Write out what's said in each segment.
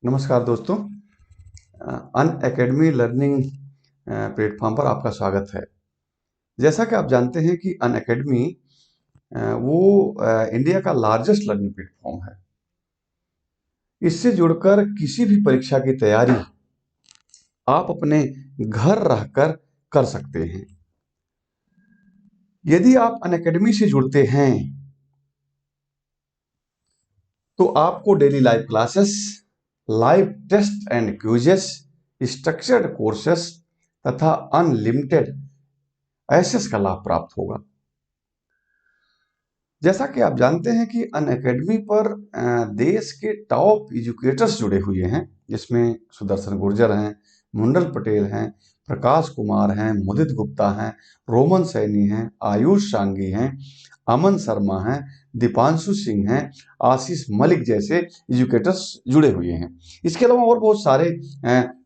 नमस्कार दोस्तों। अन academy learning platform पर आपका स्वागत है। जैसा कि आप जानते हैं कि अन एकेडमी वो इंडिया का लार्जेस्ट लर्निंग प्लेटफॉर्म है। इससे जुड़कर किसी भी परीक्षा की तैयारी आप अपने घर रहकर कर सकते हैं। यदि आप अन एकेडमी से जुड़ते हैं तो आपको daily live classes, live test and quizzes, structured courses तथा अनलिमिटेड एक्सेस का लाभ प्राप्त होगा। जैसा कि आप जानते हैं कि अन एकेडमी पर देश के टॉप एजुकेटर्स जुड़े हुए हैं, जिसमें सुदर्शन गुर्जर हैं, मुंडल पटेल हैं, प्रकाश कुमार हैं, मुदित गुप्ता हैं, रोमन सैनी हैं, आयुष सांगी हैं, अमन शर्मा हैं, दीपांशु सिंह हैं, आशीष मलिक जैसे एजुकेटर्स जुड़े हुए हैं। इसके अलावा और बहुत सारे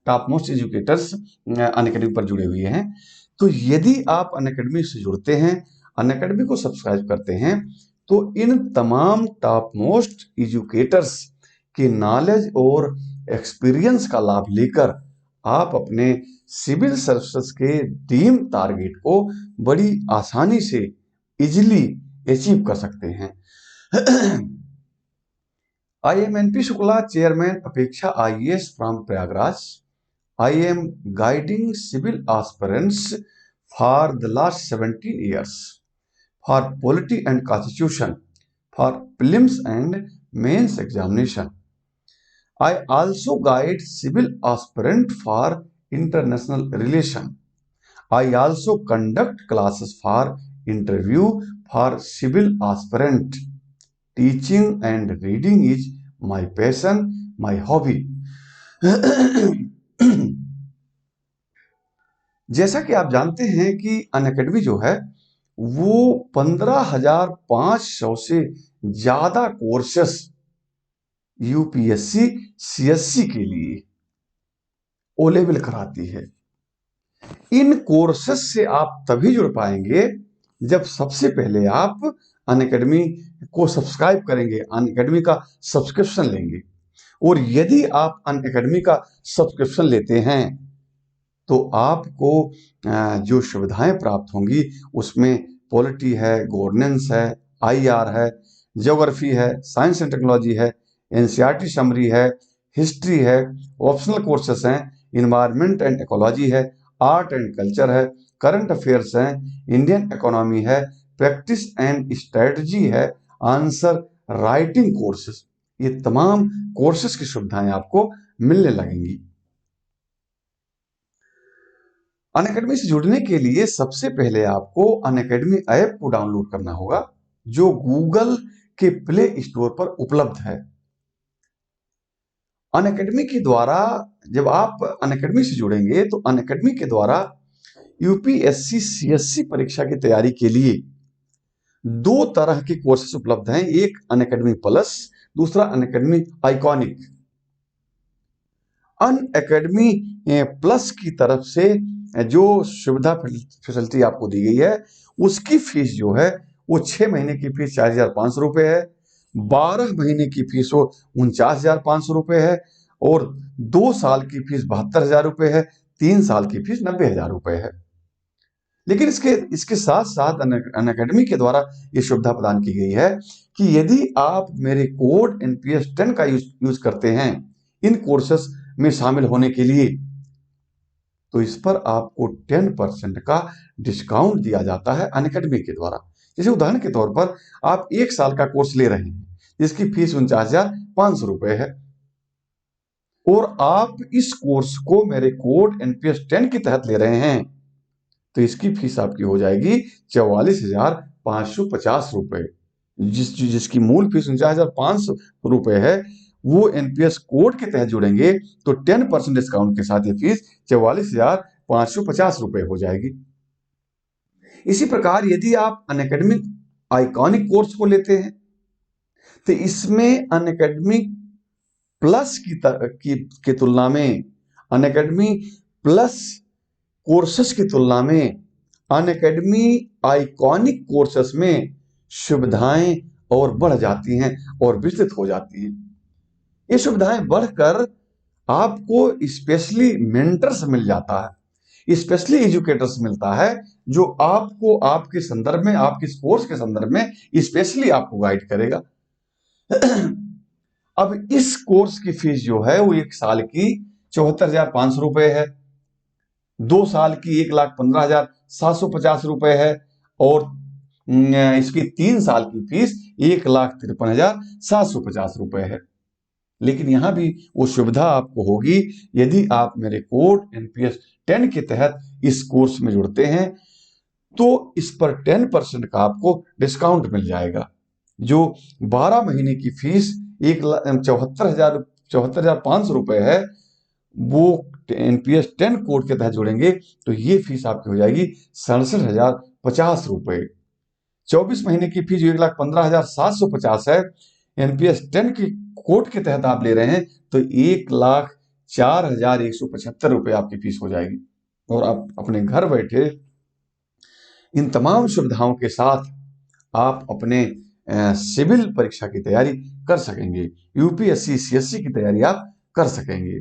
टॉप मोस्ट एजुकेटर्स अन एकेडमी पर जुड़े हुए हैं। तो यदि आप अन एकेडमी से जुड़ते हैं, अन एकेडमी को सब्सक्राइब करते हैं, तो इन तमाम टॉप मोस्ट एजुकेटर्स के नॉलेज और एक्सपीरियंस का लाभ लेकर आप अपने सिविल सर्विसेज के ड्रीम टारगेट को बड़ी आसानी से इजीली अचीव कर सकते हैं। I am N P Shukla, chairman Apeksha IAS from Prayagraj. I am guiding civil aspirants for the last 17 years for polity and constitution, for prelims and mains examination. I also guide civil aspirant for international relation. I also conduct classes for interview for civil aspirant. Teaching and reading is my passion, my hobby. जैसा कि आप जानते हैं कि अन academy जो है वो 15,500 से ज्यादा कोर्सेस UPSC CSC के लिए ओ लेवल कराती है। इन कोर्सेस से आप तभी जुड़ पाएंगे जब सबसे पहले आप अन एकेडमी को सब्सक्राइब करेंगे, अन एकेडमी का सब्सक्रिप्शन लेंगे। और यदि आप अन एकेडमी का सब्सक्रिप्शन लेते हैं तो आपको जो सुविधाएं प्राप्त होंगी उसमें पॉलिटी है, गवर्नेंस है, IR है, ज्योग्राफी है, साइंस एंड टेक्नोलॉजी है, NCERT समरी है, हिस्ट्री है, ऑप्शनल कोर्सेस हैं, इन्वायरमेंट एंड इकोलॉजी है, आर्ट एंड कल्चर है, करंट अफेयर्स हैं, इंडियन इकोनॉमी है, प्रैक्टिस एंड स्ट्रेटजी है, आंसर राइटिंग कोर्सेस। ये तमाम कोर्सेस की सुविधाएं आपको मिलने लगेंगी। अन एकेडमी से जुड़ने के लिए सबसे पहले आपको अन एकेडमी ऐप को डाउनलोड करना होगा, जो गूगल के प्ले स्टोर पर उपलब्ध है। अन एकेडमी के द्वारा जब आप अन एकेडमी से जुड़ेंगे तो अन एकेडमी के द्वारा UPSC CSC परीक्षा की तैयारी के लिए 2 तरह के कोर्सेस उपलब्ध हैं। एक अन एकेडमी प्लस, दूसरा अन एकेडमी आइकॉनिक। अन एकेडमी प्लस की तरफ से जो सुविधा फैसिलिटी आपको दी गई है उसकी फीस जो है वो 6 महीने की फीस 4,500 रुपये है, 12 महीने की फीस वो 49,500 रुपये है और 2 साल की फीस 72,000 रुपये है, 3 साल की फीस 90,000 रुपये है। लेकिन इसके साथ साथ अन एकेडमी के द्वारा ये सुविधा प्रदान की गई है कि यदि आप मेरे कोड NPS 10 का यूज करते हैं इन कोर्सेस में शामिल होने के लिए, तो इस पर आपको 10% का डिस्काउंट दिया जाता है अन एकेडमी के द्वारा। जैसे उदाहरण के तौर पर आप 1 साल का कोर्स ले रहे हैं जिसकी फीस 49,500 रुपये है और आप इस कोर्स को मेरे कोड NPS 10 के तहत ले रहे हैं तो इसकी फीस आपकी हो जाएगी 44,550 रुपये। जिसकी मूल फीस 49,500 रुपये है, वो NPS कोड के तहत जुड़ेंगे तो 10% डिस्काउंट के साथ ये फीस 44,550 रुपये हो जाएगी। इसी प्रकार यदि आप अन एकेडमी आइकॉनिक कोर्स को लेते हैं तो इसमें अन एकेडमी प्लस की तुलना में, अन एकेडमी प्लस कोर्सेस की तुलना में अन एकेडमी आइकॉनिक कोर्सेस में सुविधाएं और बढ़ जाती हैं और विस्तृत हो जाती हैं। ये सुविधाएं बढ़कर आपको स्पेशली मेंटर्स मिल जाता है, स्पेशली एजुकेटर्स मिलता है, जो आपको आपके संदर्भ में, आपके कोर्स के संदर्भ में स्पेशली आपको गाइड करेगा। अब इस कोर्स की फीस जो है वो 1 साल की 74,500 रुपए है, 2 साल की 1,15,750 रुपए है, और इसकी 3 साल की फीस 1,53,750 रुपए है। लेकिन यहां भी वो सुविधा आपको होगी, यदि आप मेरे कोड NPS 10 के तहत इस कोर्स में जुड़ते हैं तो इस पर 10% का आपको डिस्काउंट मिल जाएगा। जो 12 महीने की फीस 74,500 रुपए है, वो NPS 10 कोड के तहत जुड़ेंगे तो ये फीस आपकी हो जाएगी 67,050 रुपए। 24 महीने की फीस 1,15,750 है, NPS 10 के कोड के तहत आप ले रहे हैं तो 1,04,175 रुपए आपकी फीस हो जाएगी, और आप अपने घर बैठे इन तमाम सुविधाओं के साथ आप अपने सिविल परीक्षा की तैयारी कर सकेंगे, UPSC CSC की तैयारी आप कर सकेंगे।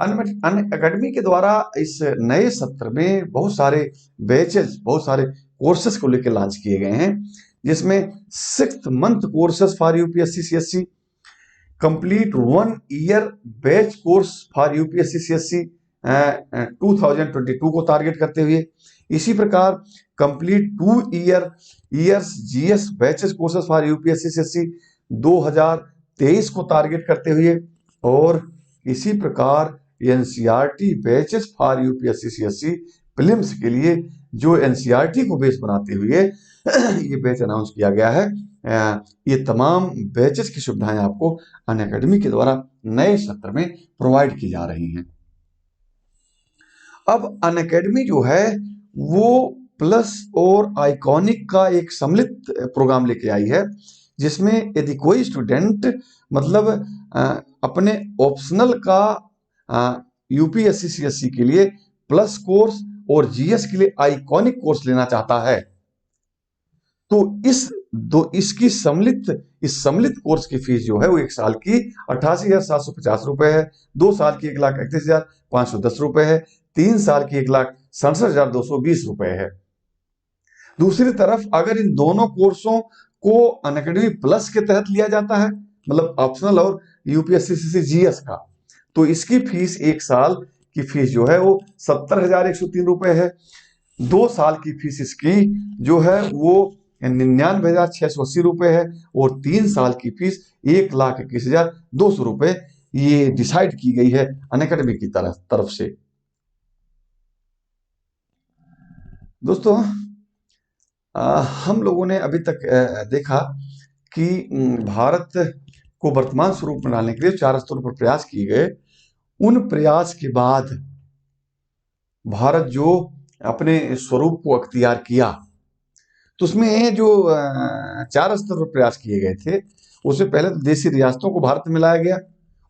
अनअकैडमी के द्वारा इस नए सत्र में बहुत सारे बैचेस, बहुत सारे कोर्सेज को लेकर लॉन्च किए गए हैं, जिसमें 6 month courses for UPSC CSC, complete 1 year batch course for UPSC CSC 2022 को टारगेट करते हुए, इसी प्रकार complete 2 years GS batches courses for UPSC CSC 2023 को टारगेट करते हुए, और इसी प्रकार NCERT batches for UPSC CSC prelims के लिए जो NCERT को बेस बनाते हुए ये बैच अनाउंस किया गया है। ये तमाम बैचेस की सुविधाएं आपको अनअकैडमी के द्वारा नए सत्र में प्रोवाइड की जा रही हैं। अब अनअकैडमी जो है वो प्लस और आइकॉनिक का एक सम्मिलित प्रोग्राम लेके आई है, जिसमें यदि कोई स्टूडेंट मतलब अपने ऑप्शनल का UPSC CSC के लिए प्लस कोर्स और GS के लिए आइकॉनिक कोर्स लेना चाहता है तो इसकी सम्मिलित कोर्स की फीस जो है वो 1 साल की 88,750 रुपए है, 2 साल की 1,31,510 रुपए है, 3 साल की 1,67,220 रुपए है। दूसरी तरफ अगर इन दोनों कोर्सों को अनअकैडमी प्लस के तहत लिया जाता है, मतलब ऑप्शनल और UPSC CSC GS का, तो इसकी फीस 1 साल की फीस जो है वो 70,103 रुपए है, 2 साल की फीस इसकी जो है वो 99,680 रुपए है, और 3 साल की फीस 1,21,200 रुपए ये डिसाइड की गई है अनअकैडमी की तरफ से। दोस्तों, हम लोगों ने अभी तक देखा कि भारत को वर्तमान स्वरूप में लाने के लिए 4 स्तरों पर प्रयास किए गए। उन प्रयास के बाद भारत जो अपने स्वरूप को अख्तियार किया, तो उसमें जो 4 स्तर पर प्रयास किए गए थे, उससे पहले तो देशी रियासतों को भारत में मिलाया गया।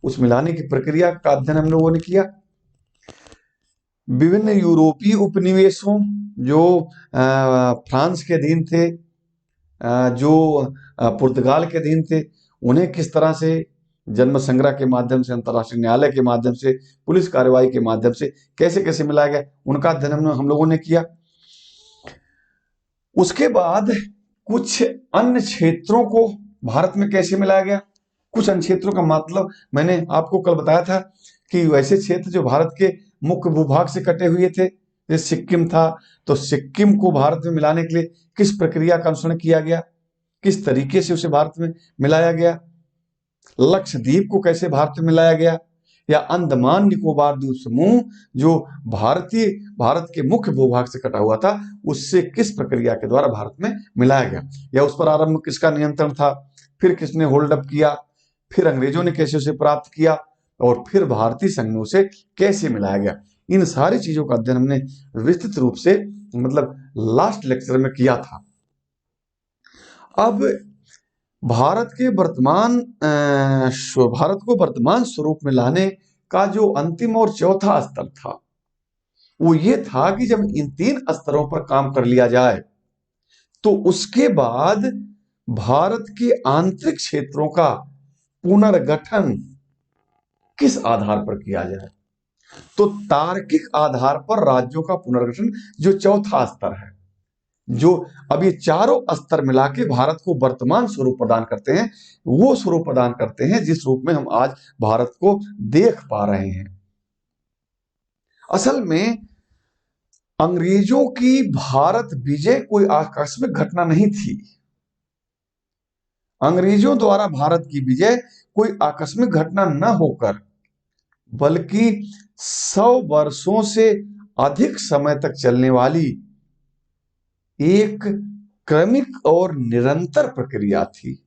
उस मिलाने की प्रक्रिया का अध्ययन हम लोगों ने किया। विभिन्न यूरोपीय उपनिवेशों जो फ्रांस के अधीन थे, जो पुर्तगाल के अधीन थे, उन्हें किस तरह से जन्म संग्रह के माध्यम से, अंतर्राष्ट्रीय न्यायालय के माध्यम से, पुलिस कार्रवाई के माध्यम से कैसे कैसे मिलाया गया, उनका अध्ययन हम लोगों ने किया। उसके बाद कुछ अन्य क्षेत्रों को भारत में कैसे मिलाया गया। कुछ अन्य क्षेत्रों का मतलब मैंने आपको कल बताया था कि वैसे क्षेत्र जो भारत के मुख्य भूभाग से कटे हुए थे, जैसे सिक्किम था, तो सिक्किम को भारत में मिलाने के लिए किस प्रक्रिया का अनुसरण किया गया, किस तरीके से उसे भारत में मिलाया गया। लक्षद्वीप को कैसे भारत में मिलाया गया, या अंडमान निकोबार द्वीप समूह जो भारत के मुख्य भूभाग से कटा हुआ था, उससे किस प्रक्रिया के द्वारा भारत में मिलाया गया, या उस पर आरंभ किसका नियंत्रण था, फिर किसने होल्ड अप किया, फिर अंग्रेजों ने कैसे उसे प्राप्त किया, और फिर भारतीय संघ में उसे कैसे मिलाया गया। इन सारी चीजों का अध्ययन हमने विस्तृत रूप से मतलब लास्ट लेक्चर में किया था। अब भारत को वर्तमान स्वरूप में लाने का जो अंतिम और चौथा स्तर था, वो ये था कि जब इन 3 स्तरों पर काम कर लिया जाए तो उसके बाद भारत के आंतरिक क्षेत्रों का पुनर्गठन किस आधार पर किया जाए? तो तार्किक आधार पर राज्यों का पुनर्गठन जो चौथा स्तर है, जो अब ये चारों स्तर मिला के भारत को वर्तमान स्वरूप प्रदान करते हैं, वो स्वरूप प्रदान करते हैं जिस रूप में हम आज भारत को देख पा रहे हैं। असल में अंग्रेजों की भारत विजय कोई आकस्मिक घटना नहीं थी। अंग्रेजों द्वारा भारत की विजय कोई आकस्मिक घटना न होकर बल्कि 100 वर्षों से अधिक समय तक चलने वाली एक क्रमिक और निरंतर प्रक्रिया थी।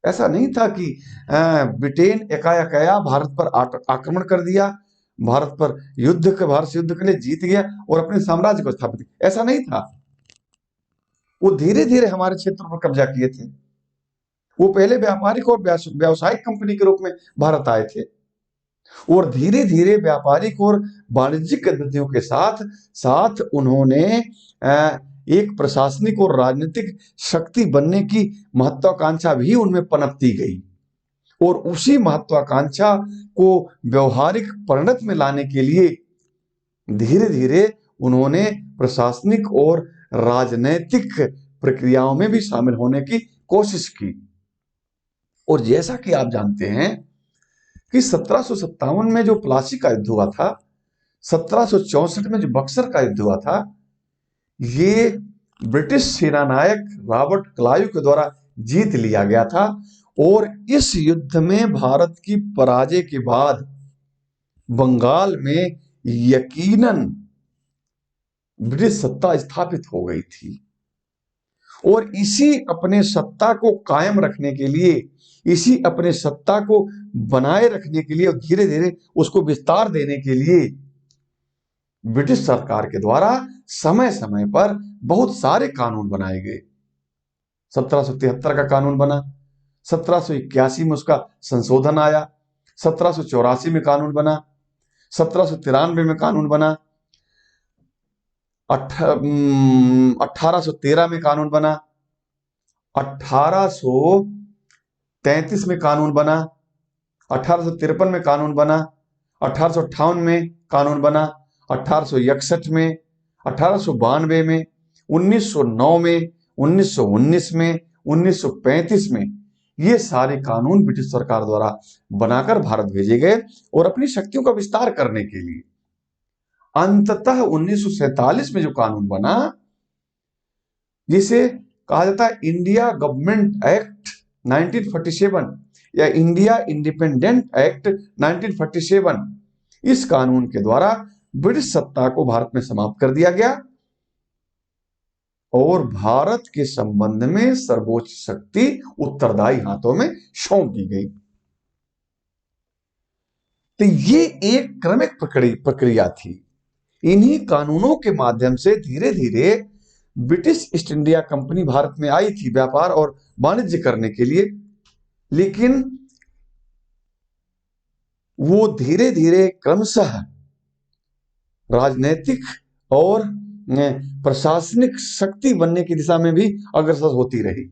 ऐसा नहीं था कि ब्रिटेन एकाएक आया, भारत पर आक्रमण कर दिया, भारत से युद्ध के लिए जीत गया और अपने साम्राज्य को स्थापित किया। ऐसा नहीं था। वो धीरे धीरे हमारे क्षेत्र पर कब्जा किए थे। वो पहले व्यापारिक और व्यावसायिक कंपनी के रूप में भारत आए थे और धीरे धीरे व्यापारिक और वाणिज्यिक गतिविधियों के साथ साथ उन्होंने एक प्रशासनिक और राजनीतिक शक्ति बनने की महत्वाकांक्षा भी उनमें पनपती गई और उसी महत्वाकांक्षा को व्यवहारिक परिणत में लाने के लिए धीरे धीरे उन्होंने प्रशासनिक और राजनैतिक प्रक्रियाओं में भी शामिल होने की कोशिश की। और जैसा कि आप जानते हैं कि 1757 में जो प्लासी का युद्ध हुआ था, 1764 में जो बक्सर का युद्ध हुआ था, ये ब्रिटिश सेनानायक रॉबर्ट क्लाइव के द्वारा जीत लिया गया था और इस युद्ध में भारत की पराजय के बाद बंगाल में यकीनन ब्रिटिश सत्ता स्थापित हो गई थी और इसी अपने सत्ता को कायम रखने के लिए, इसी अपने सत्ता को बनाए रखने के लिए और धीरे धीरे उसको विस्तार देने के लिए ब्रिटिश सरकार के द्वारा समय समय पर बहुत सारे कानून बनाए गए। 1773 का कानून बना, 1781 में उसका संशोधन आया, 1784 में कानून बना, 1793 में कानून बना, 1813 में कानून बना, 1833 में कानून बना, 1853 में कानून बना, 1858 में कानून बना, 1861 में, 1892 में, 1909 में, 1919 में, 1935 में ये सारे कानून ब्रिटिश सरकार द्वारा बनाकर भारत भेजे गए और अपनी शक्तियों का विस्तार करने के लिए। अंततः 1947 में जो कानून बना, जिसे कहा जाता है इंडिया गवर्नमेंट एक्ट 1947 या इंडिया इंडिपेंडेंट एक्ट 1947, इस कानून के द्वारा ब्रिटिश सत्ता को भारत में समाप्त कर दिया गया और भारत के संबंध में सर्वोच्च शक्ति उत्तरदायी हाथों में सौंप दी गई। तो ये एक क्रमिक प्रक्रिया थी। इन्हीं कानूनों के माध्यम से धीरे धीरे British east India company Bharat में आई थी व्यापार और वाणिज्य करने के लिए, लेकिन वो धीरे धीरे क्रमशः राजनीतिक और प्रशासनिक शक्ति बनने की दिशा में भी अग्रसर होती रही।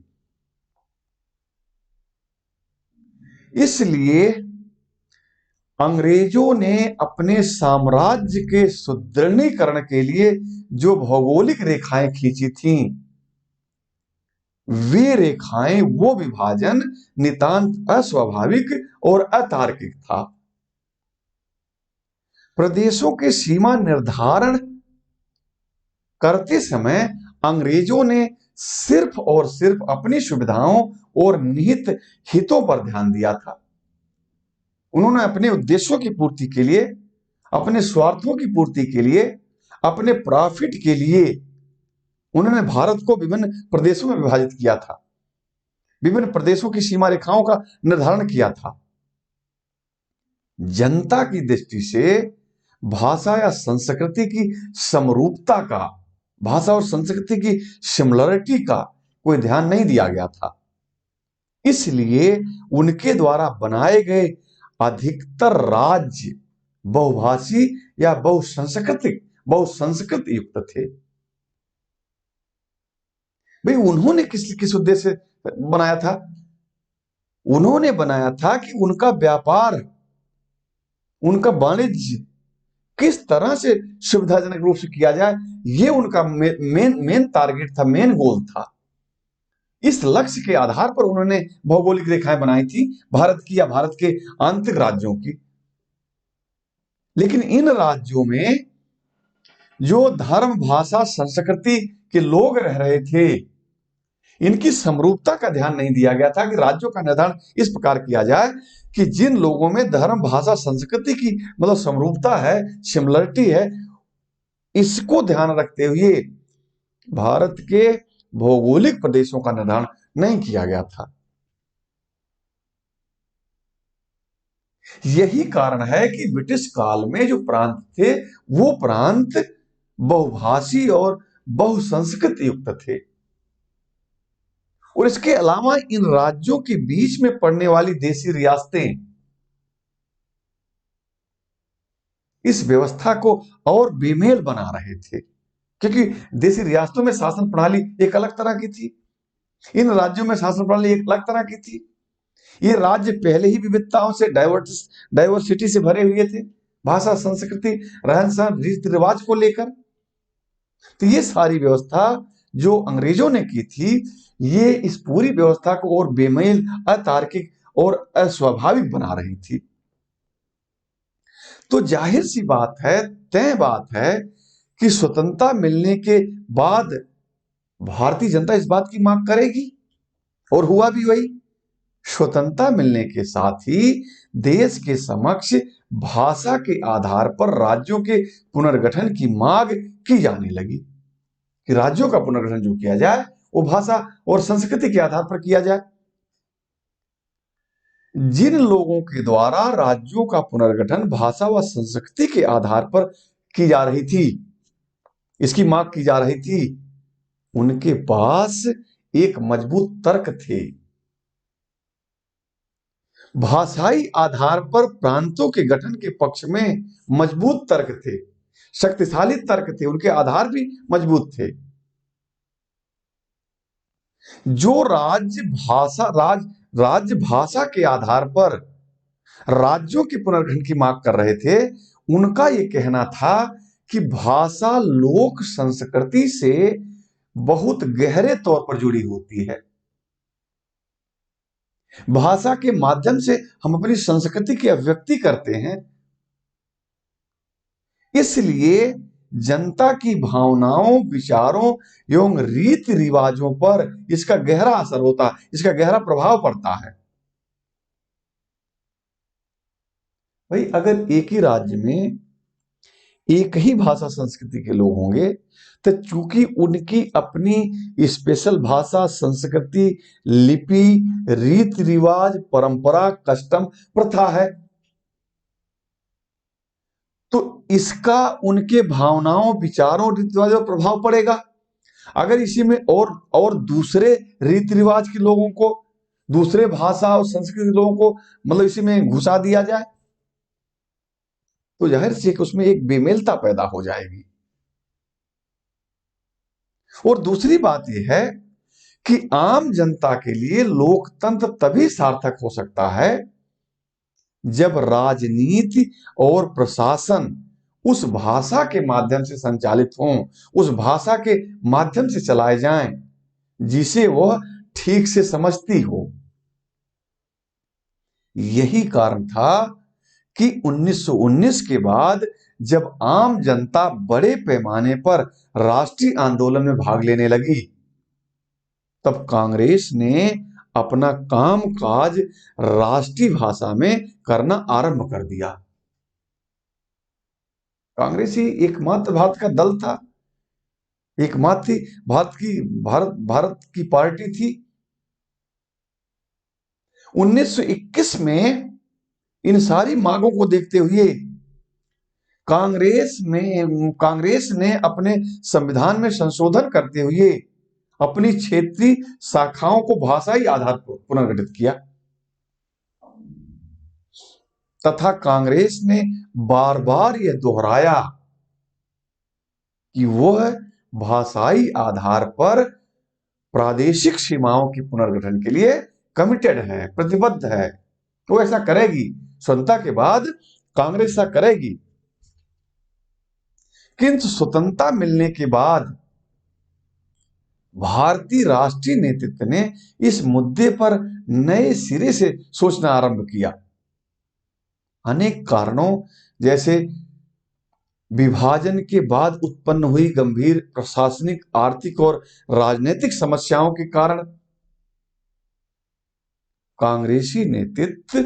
इसलिए अंग्रेजों ने अपने साम्राज्य के सुदृढ़ीकरण के लिए जो भौगोलिक रेखाएं खींची थीं, वे रेखाएं, वो विभाजन नितांत अस्वाभाविक और अतार्किक था। प्रदेशों के सीमा निर्धारण करते समय अंग्रेजों ने सिर्फ और सिर्फ अपनी सुविधाओं और निहित हितों पर ध्यान दिया था। उन्होंने अपने उद्देश्यों की पूर्ति के लिए, अपने स्वार्थों की पूर्ति के लिए, अपने प्रॉफिट के लिए उन्होंने भारत को विभिन्न प्रदेशों में विभाजित किया था, विभिन्न प्रदेशों की सीमा रेखाओं का निर्धारण किया था। जनता की दृष्टि से भाषा या संस्कृति की समरूपता का, भाषा और संस्कृति की सिमिलरिटी का कोई ध्यान नहीं दिया गया था। इसलिए उनके द्वारा बनाए गए अधिकतर राज्य बहुभाषी या बहुसंस्कृत युक्त थे। भाई उन्होंने किस उद्देश्य से बनाया था? उन्होंने बनाया था कि उनका व्यापार उनका वाणिज्य किस तरह से सुविधाजनक रूप से किया जाए, ये उनका मेन टारगेट था, मेन गोल था। इस लक्ष्य के आधार पर उन्होंने भौगोलिक रेखाएं बनाई थी भारत की या भारत के आंतरिक राज्यों की। लेकिन इन राज्यों में जो धर्म, भाषा, संस्कृति के लोग रह रहे थे, इनकी समरूपता का ध्यान नहीं दिया गया था कि राज्यों का निर्धारण इस प्रकार किया जाए कि जिन लोगों में धर्म, भाषा, संस्कृति की मतलब समरूपता है, सिमिलरिटी है, इसको ध्यान रखते हुए भारत के भौगोलिक प्रदेशों का निर्धारण नहीं किया गया था। यही कारण है कि ब्रिटिश काल में जो प्रांत थे, वो प्रांत बहुभाषी और बहुसंस्कृत युक्त थे। और इसके अलावा इन राज्यों के बीच में पड़ने वाली देशी रियासतें इस व्यवस्था को और बेमेल बना रहे थे, क्योंकि देशी रियासतों में शासन प्रणाली एक अलग तरह की थी, इन राज्यों में शासन प्रणाली एक अलग तरह की थी। ये राज्य पहले ही विविधताओं से, डाइवर्सिटी से भरे हुए थे, भाषा, संस्कृति, रहन सहन, रीति रिवाज को लेकर। तो ये सारी व्यवस्था जो अंग्रेजों ने की थी, ये इस पूरी व्यवस्था को और बेमेल, अतार्किक और अस्वाभाविक बना रही थी। तो जाहिर सी बात है, तय बात है कि स्वतंत्रता मिलने के बाद भारतीय जनता इस बात की मांग करेगी, और हुआ भी वही। स्वतंत्रता मिलने के साथ ही देश के समक्ष भाषा के आधार पर राज्यों के पुनर्गठन की मांग की जाने लगी कि राज्यों का पुनर्गठन जो किया जाए वो भाषा और संस्कृति के आधार पर किया जाए। जिन लोगों के द्वारा राज्यों का पुनर्गठन भाषा व संस्कृति के आधार पर की जा रही थी, इसकी मांग की जा रही थी, उनके पास एक मजबूत तर्क थे। भाषाई आधार पर प्रांतों के गठन के पक्ष में मजबूत तर्क थे, शक्तिशाली तर्क थे, उनके आधार भी मजबूत थे। जो राज्य भाषा के आधार पर राज्यों के पुनर्गठन की मांग कर रहे थे, उनका यह कहना था कि भाषा लोक संस्कृति से बहुत गहरे तौर पर जुड़ी होती है। भाषा के माध्यम से हम अपनी संस्कृति की अभिव्यक्ति करते हैं, इसलिए जनता की भावनाओं, विचारों एवं रीति रिवाजों पर इसका गहरा असर होता है, इसका गहरा प्रभाव पड़ता है। भाई, अगर एक ही राज्य में एक ही भाषा संस्कृति के लोग होंगे, तो चूंकि उनकी अपनी स्पेशल भाषा, संस्कृति, लिपि, रीति रिवाज, परंपरा, कस्टम, प्रथा है, तो इसका उनके भावनाओं, विचारों, रीति रिवाजों पर प्रभाव पड़ेगा। अगर इसी में और दूसरे रीति रिवाज के लोगों को, दूसरे भाषा और संस्कृति के लोगों को मतलब इसी में घुसा दिया जाए, तो जाहिर सी उसमें एक बेमेलता पैदा हो जाएगी। और दूसरी बात यह है कि आम जनता के लिए लोकतंत्र तभी सार्थक हो सकता है जब राजनीति और प्रशासन उस भाषा के माध्यम से संचालित हों, उस भाषा के माध्यम से चलाए जाएं जिसे वह ठीक से समझती हो। यही कारण था कि 1919 के बाद जब आम जनता बड़े पैमाने पर राष्ट्रीय आंदोलन में भाग लेने लगी, तब कांग्रेस ने अपना कामकाज राष्ट्रीय भाषा में करना आरंभ कर दिया। कांग्रेस ही एकमात्र भारत का दल था, एकमात्र भारत की पार्टी थी। 1921 में इन सारी मांगों को देखते हुए कांग्रेस ने अपने संविधान में संशोधन करते हुए अपनी क्षेत्रीय शाखाओं को भाषाई आधार पर पुनर्गठित किया, तथा कांग्रेस ने बार बार यह दोहराया कि वह भाषाई आधार पर प्रादेशिक सीमाओं के पुनर्गठन के लिए कमिटेड है, प्रतिबद्ध है। वो ऐसा करेगी। स्वतंत्रता के बाद कांग्रेस ऐसा करेगी। किंतु स्वतंत्रता मिलने के बाद भारतीय राष्ट्रीय नेतृत्व ने इस मुद्दे पर नए सिरे से सोचना आरंभ किया। अनेक कारणों, जैसे विभाजन के बाद उत्पन्न हुई गंभीर प्रशासनिक, आर्थिक और राजनीतिक समस्याओं के कारण कांग्रेसी नेतृत्व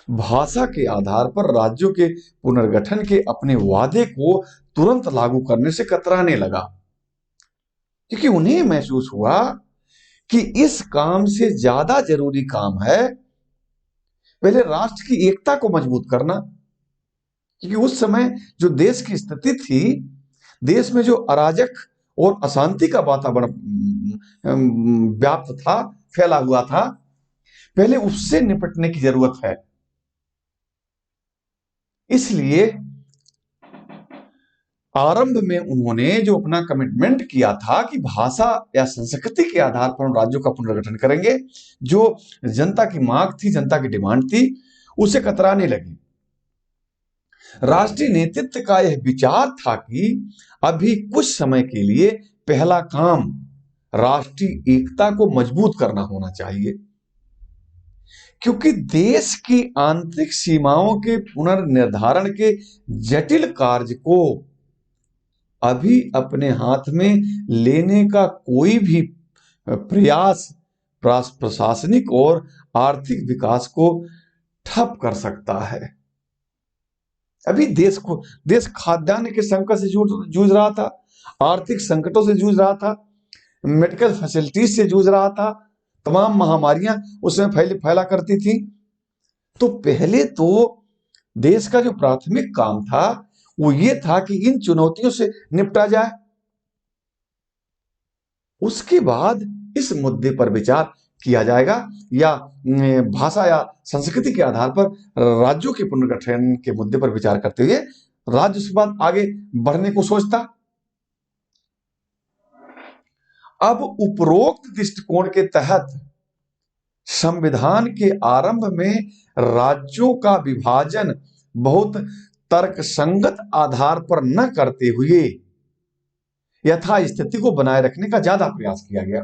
भाषा के आधार पर राज्यों के पुनर्गठन के अपने वादे को तुरंत लागू करने से कतराने लगा, क्योंकि उन्हें महसूस हुआ कि इस काम से ज्यादा जरूरी काम है पहले राष्ट्र की एकता को मजबूत करना। क्योंकि उस समय जो देश की स्थिति थी, देश में जो अराजक और अशांति का वातावरण व्याप्त था, फैला हुआ था, पहले उससे निपटने की जरूरत है। इसलिए आरंभ में उन्होंने जो अपना कमिटमेंट किया था कि भाषा या संस्कृति के आधार पर उन राज्यों का पुनर्गठन करेंगे, जो जनता की मांग थी, जनता की डिमांड थी, उसे कतराने लगी। राष्ट्रीय नेतृत्व का यह विचार था कि अभी कुछ समय के लिए पहला काम राष्ट्रीय एकता को मजबूत करना होना चाहिए, क्योंकि देश की आंतरिक सीमाओं के पुनर्निर्धारण के जटिल कार्य को अभी अपने हाथ में लेने का कोई भी प्रयास प्रशासनिक और आर्थिक विकास को ठप कर सकता है। अभी देश खाद्यान्न के संकट से जूझ रहा था, आर्थिक संकटों से जूझ रहा था, मेडिकल फैसिलिटीज से जूझ रहा था, तमाम महामारियां उसमें फैला करती थी। तो पहले तो देश का जो प्राथमिक काम था वो ये था कि इन चुनौतियों से निपटा जाए। उसके बाद इस मुद्दे पर विचार किया जाएगा, या भाषा या संस्कृति के आधार पर राज्यों के पुनर्गठन के मुद्दे पर विचार करते हुए राज्य उसके बाद आगे बढ़ने को सोचता। अब उपरोक्त दृष्टिकोण के तहत संविधान के आरंभ में राज्यों का विभाजन बहुत तर्कसंगत आधार पर न करते हुए यथास्थिति को बनाए रखने का ज्यादा प्रयास किया गया।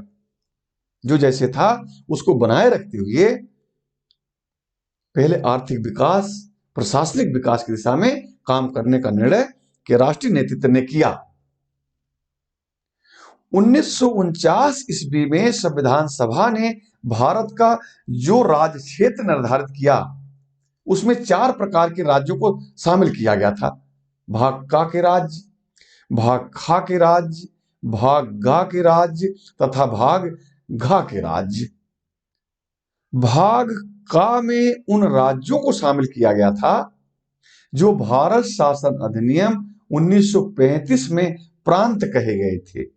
जो जैसे था उसको बनाए रखते हुए पहले आर्थिक विकास, प्रशासनिक विकास की दिशा में काम करने का निर्णय के राष्ट्रीय नेतृत्व ने किया। 1949 ईस्वी में संविधान सभा ने भारत का जो राज्य क्षेत्र निर्धारित किया उसमें 4 प्रकार के राज्यों को शामिल किया गया था। भाग का के राज्य, भाग खा के राज्य, भाग गा के राज्य तथा भाग घा के राज्य। भाग का में उन राज्यों को शामिल किया गया था जो भारत शासन अधिनियम 1935 में प्रांत कहे गए थे,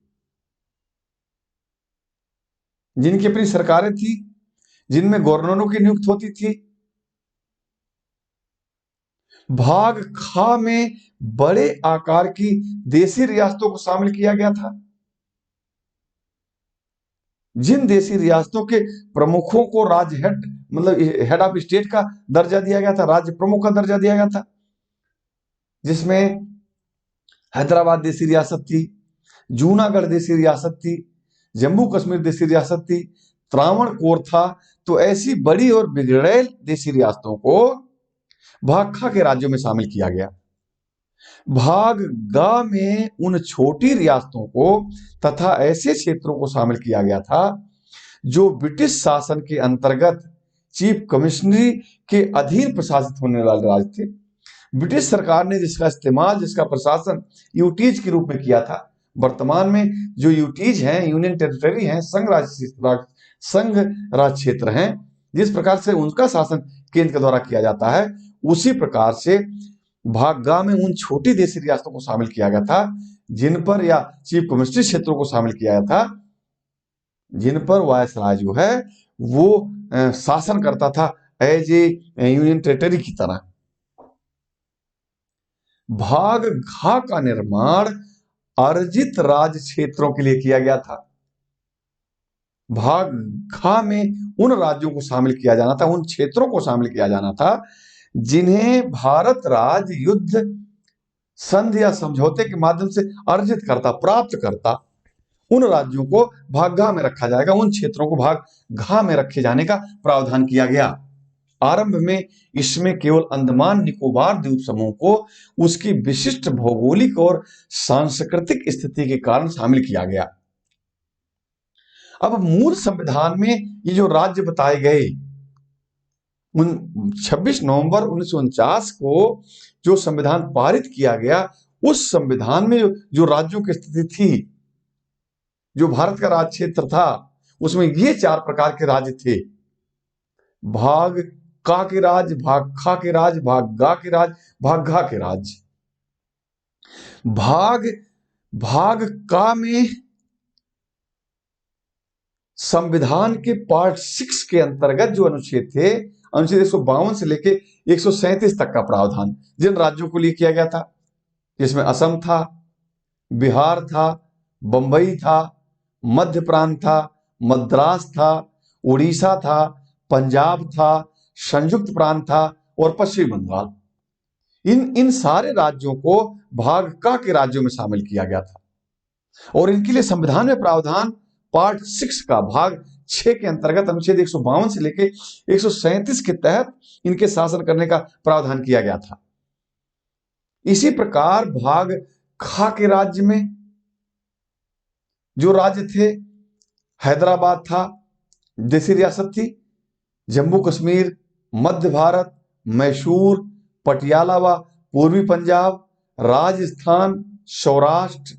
जिनकी अपनी सरकारें थी, जिनमें गवर्नरों की नियुक्ति होती थी। भाग खा में बड़े आकार की देशी रियासतों को शामिल किया गया था, जिन देशी रियासतों के प्रमुखों को राज्य हेड ऑफ स्टेट का दर्जा दिया गया था, राज्य प्रमुख का दर्जा दिया गया था, जिसमें हैदराबाद देशी रियासत थी, जूनागढ़ देशी रियासत थी, जम्मू कश्मीर देशी रियासत थी, त्रावणकोर था। तो ऐसी बड़ी और बिगड़ैल देशी रियासतों को भाग खा के राज्यों में शामिल किया गया। भाग गा में उन छोटी रियासतों को तथा ऐसे क्षेत्रों को शामिल किया गया था जो ब्रिटिश शासन के अंतर्गत चीफ कमिश्नरी के अधीन प्रशासित होने वाले राज्य थे। ब्रिटिश सरकार ने जिसका इस्तेमाल, जिसका प्रशासन यूटीज के रूप में किया था। वर्तमान में जो यूटीज हैं, यूनियन टेरिटरी हैं, संघ राज क्षेत्र हैं, जिस प्रकार से उनका शासन केंद्र के द्वारा किया जाता है, उसी प्रकार से भागगा में उन छोटी देशी रियासतों को शामिल किया गया था जिन पर, या चीफ कमिश्नरी क्षेत्रों को शामिल किया गया था जिन पर वायसराय जो है वो शासन करता था एज ए यूनियन टेरिटरी की तरह। भाग घा का निर्माण अर्जित राज्य क्षेत्रों के लिए किया गया था। भाग घा में उन राज्यों को शामिल किया जाना था, उन क्षेत्रों को शामिल किया जाना था जिन्हें भारत राज्य युद्ध, संधि या समझौते के माध्यम से अर्जित करता, प्राप्त करता, उन राज्यों को भाग घ में रखा जाएगा, उन क्षेत्रों को भाग घ में रखे जाने का प्रावधान किया गया। आरंभ में इसमें केवल अंडमान निकोबार द्वीप समूह को उसकी विशिष्ट भौगोलिक और सांस्कृतिक स्थिति के कारण शामिल किया गया। अब मूल संविधान में ये जो राज्य बताए गए, 26 नवंबर 1949 को जो संविधान पारित किया गया, उस संविधान में जो राज्यों की स्थिति थी, जो भारत का राज्य क्षेत्र था, उसमें ये 4 प्रकार के राज्य थे: भाग का के राज्य, भाग खा के राज्य, भाग गा के राज्य, भाग घा के राज्य। भाग का में संविधान के पार्ट 6 के अंतर्गत जो अनुच्छेद थे, अनुच्छेद 152 से लेके 137 तक का प्रावधान जिन राज्यों को लिए किया गया था, जिसमें असम था, बिहार था, बंबई था, मध्य प्रांत था, मद्रास था, उड़ीसा था, पंजाब था, संयुक्त प्रांत था और पश्चिम बंगाल। इन सारे राज्यों को भाग का के राज्यों में शामिल किया गया था और इनके लिए संविधान में प्रावधान पार्ट 6 का भाग 6 के अंतर्गत अनुच्छेद 152 से लेकर 137 के तहत इनके शासन करने का प्रावधान किया गया था। इसी प्रकार भाग खा के राज्य में जो राज्य थे, हैदराबाद था, देसी रियासत थी, जम्मू कश्मीर, मध्य भारत, मैसूर, पटियाला व पूर्वी पंजाब, राजस्थान, सौराष्ट्र,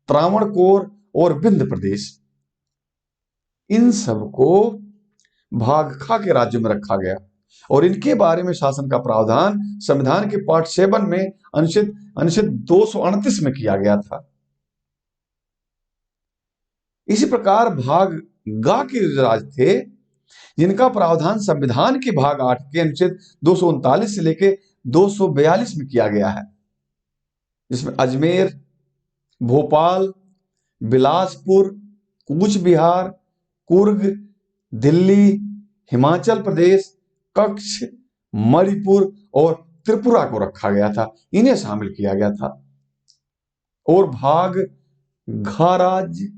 त्रावणकोर और विंध्य प्रदेश, इन सबको भाग खा के राज्यों में रखा गया और इनके बारे में शासन का प्रावधान संविधान के पार्ट 7 में अनुच्छेद 238 में किया गया था। इसी प्रकार भाग गा के राज्य थे, जिनका प्रावधान संविधान के भाग 8 के अनुच्छेद 239 से लेकर 242 में किया गया है, जिसमें अजमेर, भोपाल, बिलासपुर, कूच बिहार, कुर्ग, दिल्ली, हिमाचल प्रदेश, कच्छ, मणिपुर और त्रिपुरा को रखा गया था, इन्हें शामिल किया गया था। और भाग घा राज्य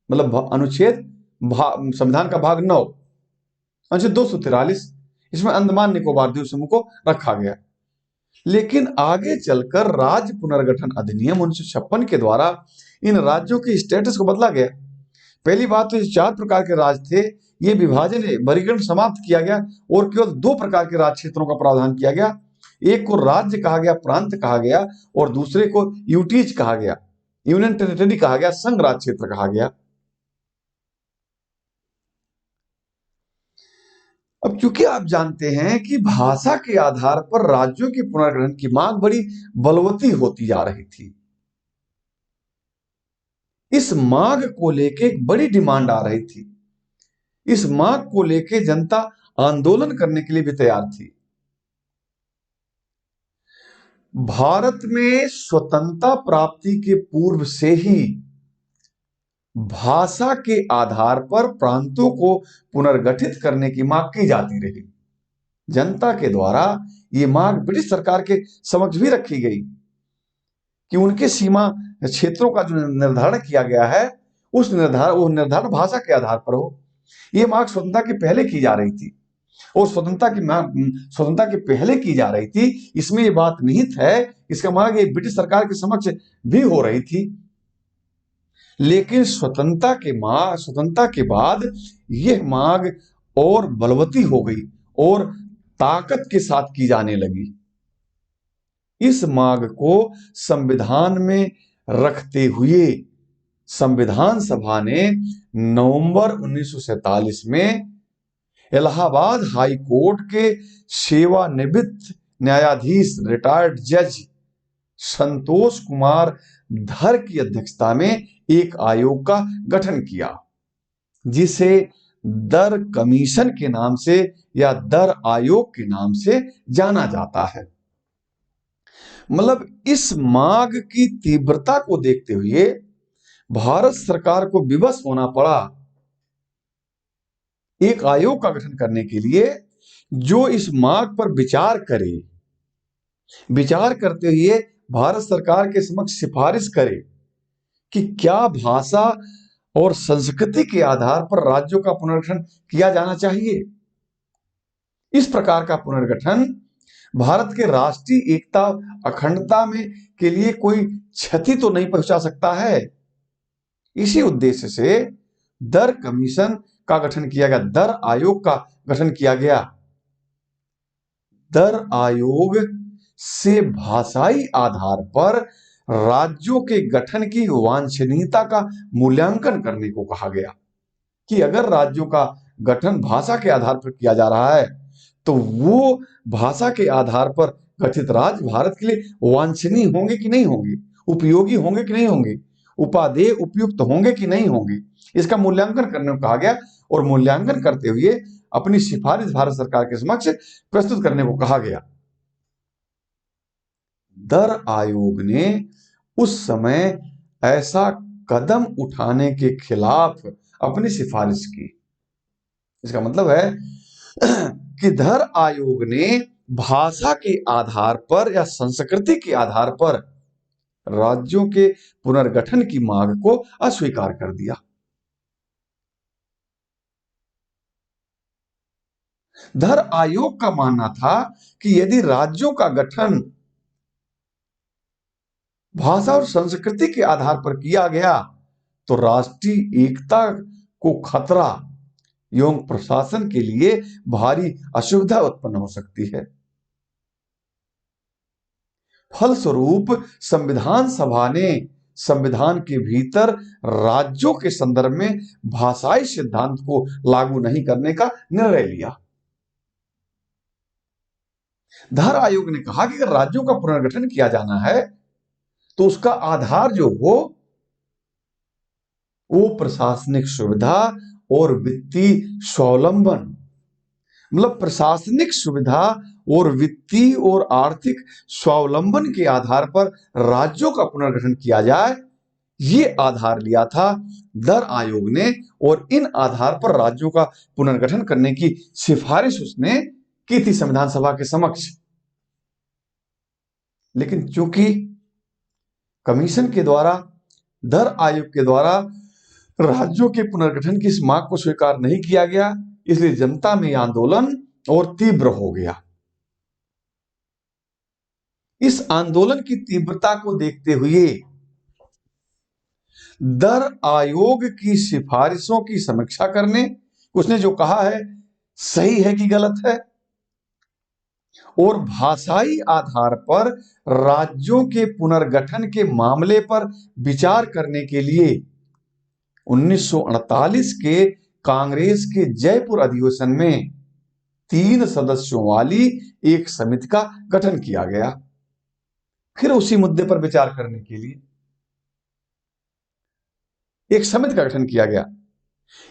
मतलब अनुच्छेद संविधान का भाग 9 अनुच्छेद 243, इसमें अंडमान निकोबार द्वीप समूह को रखा गया। लेकिन आगे चलकर राज्य पुनर्गठन अधिनियम 1956 के द्वारा इन राज्यों के स्टेटस को बदला गया। पहली बात तो ये 4 प्रकार के राज्य थे, ये विभाजन वर्गीकरण समाप्त किया गया और केवल 2 प्रकार के राज्य क्षेत्रों का प्रावधान किया गया। एक को राज्य कहा गया, प्रांत कहा गया, और दूसरे को यूटीज कहा गया, यूनियन टेरिटरी कहा गया, संघ राज्य क्षेत्र कहा गया। अब चूंकि आप जानते हैं कि भाषा के आधार पर राज्यों के पुनर्गठन की मांग बड़ी बलवती होती जा रही थी, इस मांग को लेके एक बड़ी डिमांड आ रही थी। इस मांग को लेके जनता आंदोलन करने के लिए भी तैयार थी। भारत में स्वतंत्रता प्राप्ति के पूर्व से ही भाषा के आधार पर प्रांतों को पुनर्गठित करने की मांग की जाती रही। जनता के द्वारा ये मांग ब्रिटिश सरकार के समक्ष भी रखी गई कि उनके सीमा क्षेत्रों का जो निर्धारण किया गया है, वो निर्धारण भाषा के आधार पर हो। ये मांग स्वतंत्रता के पहले की जा रही थी और स्वतंत्रता के पहले की जा रही थी, इसमें ये बात निहित है। इसका मांग ये ब्रिटिश सरकार के समक्ष भी हो रही थी। लेकिन स्वतंत्रता के बाद यह मांग और बलवती हो गई और ताकत के साथ की जाने लगी। इस मांग को संविधान में रखते हुए संविधान सभा ने नवंबर 1947 में इलाहाबाद हाई कोर्ट के सेवानिवृत्त न्यायाधीश रिटायर्ड जज संतोष कुमार धर की अध्यक्षता में एक आयोग का गठन किया, जिसे दर कमीशन के नाम से या दर आयोग के नाम से जाना जाता है। मतलब इस मांग की तीव्रता को देखते हुए भारत सरकार को विवश होना पड़ा एक आयोग का गठन करने के लिए, जो इस मांग पर विचार करे विचार करते हुए भारत सरकार के समक्ष सिफारिश करे कि क्या भाषा और संस्कृति के आधार पर राज्यों का पुनर्गठन किया जाना चाहिए। इस प्रकार का पुनर्गठन भारत के राष्ट्रीय एकता अखंडता में के लिए कोई क्षति तो नहीं पहुंचा सकता है। इसी उद्देश्य से दर कमीशन का गठन किया गया, दर आयोग का गठन किया गया। दर आयोग से भाषाई आधार पर राज्यों के गठन की वांछनीयता का मूल्यांकन करने को कहा गया कि अगर राज्यों का गठन भाषा के आधार पर किया जा रहा है तो वो भाषा के आधार पर गठित राज्य भारत के लिए वांछनीय होंगे कि नहीं होंगे, उपयोगी होंगे कि नहीं होंगे, उपादेय उपयुक्त होंगे कि नहीं होंगे, इसका मूल्यांकन करने को कहा गया। और मूल्यांकन करते हुए अपनी सिफारिश भारत सरकार के समक्ष प्रस्तुत करने को कहा गया। दर आयोग ने उस समय ऐसा कदम उठाने के खिलाफ अपनी सिफारिश की। इसका मतलब है कि दर आयोग ने भाषा के आधार पर या संस्कृति के आधार पर राज्यों के पुनर्गठन की मांग को अस्वीकार कर दिया। दर आयोग का मानना था कि यदि राज्यों का गठन भाषा और संस्कृति के आधार पर किया गया तो राष्ट्रीय एकता को खतरा एवं प्रशासन के लिए भारी असुविधा उत्पन्न हो सकती है। फलस्वरूप संविधान सभा ने संविधान के भीतर राज्यों के संदर्भ में भाषाई सिद्धांत को लागू नहीं करने का निर्णय लिया। दर आयोग ने कहा कि अगर राज्यों का पुनर्गठन किया जाना है तो उसका आधार जो हो वो प्रशासनिक सुविधा और वित्तीय स्वावलंबन, मतलब प्रशासनिक सुविधा और वित्तीय और आर्थिक स्वावलंबन के आधार पर राज्यों का पुनर्गठन किया जाए, ये आधार लिया था दर आयोग ने। और इन आधार पर राज्यों का पुनर्गठन करने की सिफारिश उसने की थी संविधान सभा के समक्ष। लेकिन चूंकि कमीशन के द्वारा, दर आयोग के द्वारा राज्यों के पुनर्गठन की इस मांग को स्वीकार नहीं किया गया, इसलिए जनता में आंदोलन और तीव्र हो गया। इस आंदोलन की तीव्रता को देखते हुए दर आयोग की सिफारिशों की समीक्षा करने, उसने जो कहा है सही है कि गलत है, और भाषाई आधार पर राज्यों के पुनर्गठन के मामले पर विचार करने के लिए 1948 के कांग्रेस के जयपुर अधिवेशन में 3 सदस्यों वाली एक समिति का गठन किया गया। फिर उसी मुद्दे पर विचार करने के लिए एक समिति का गठन किया गया।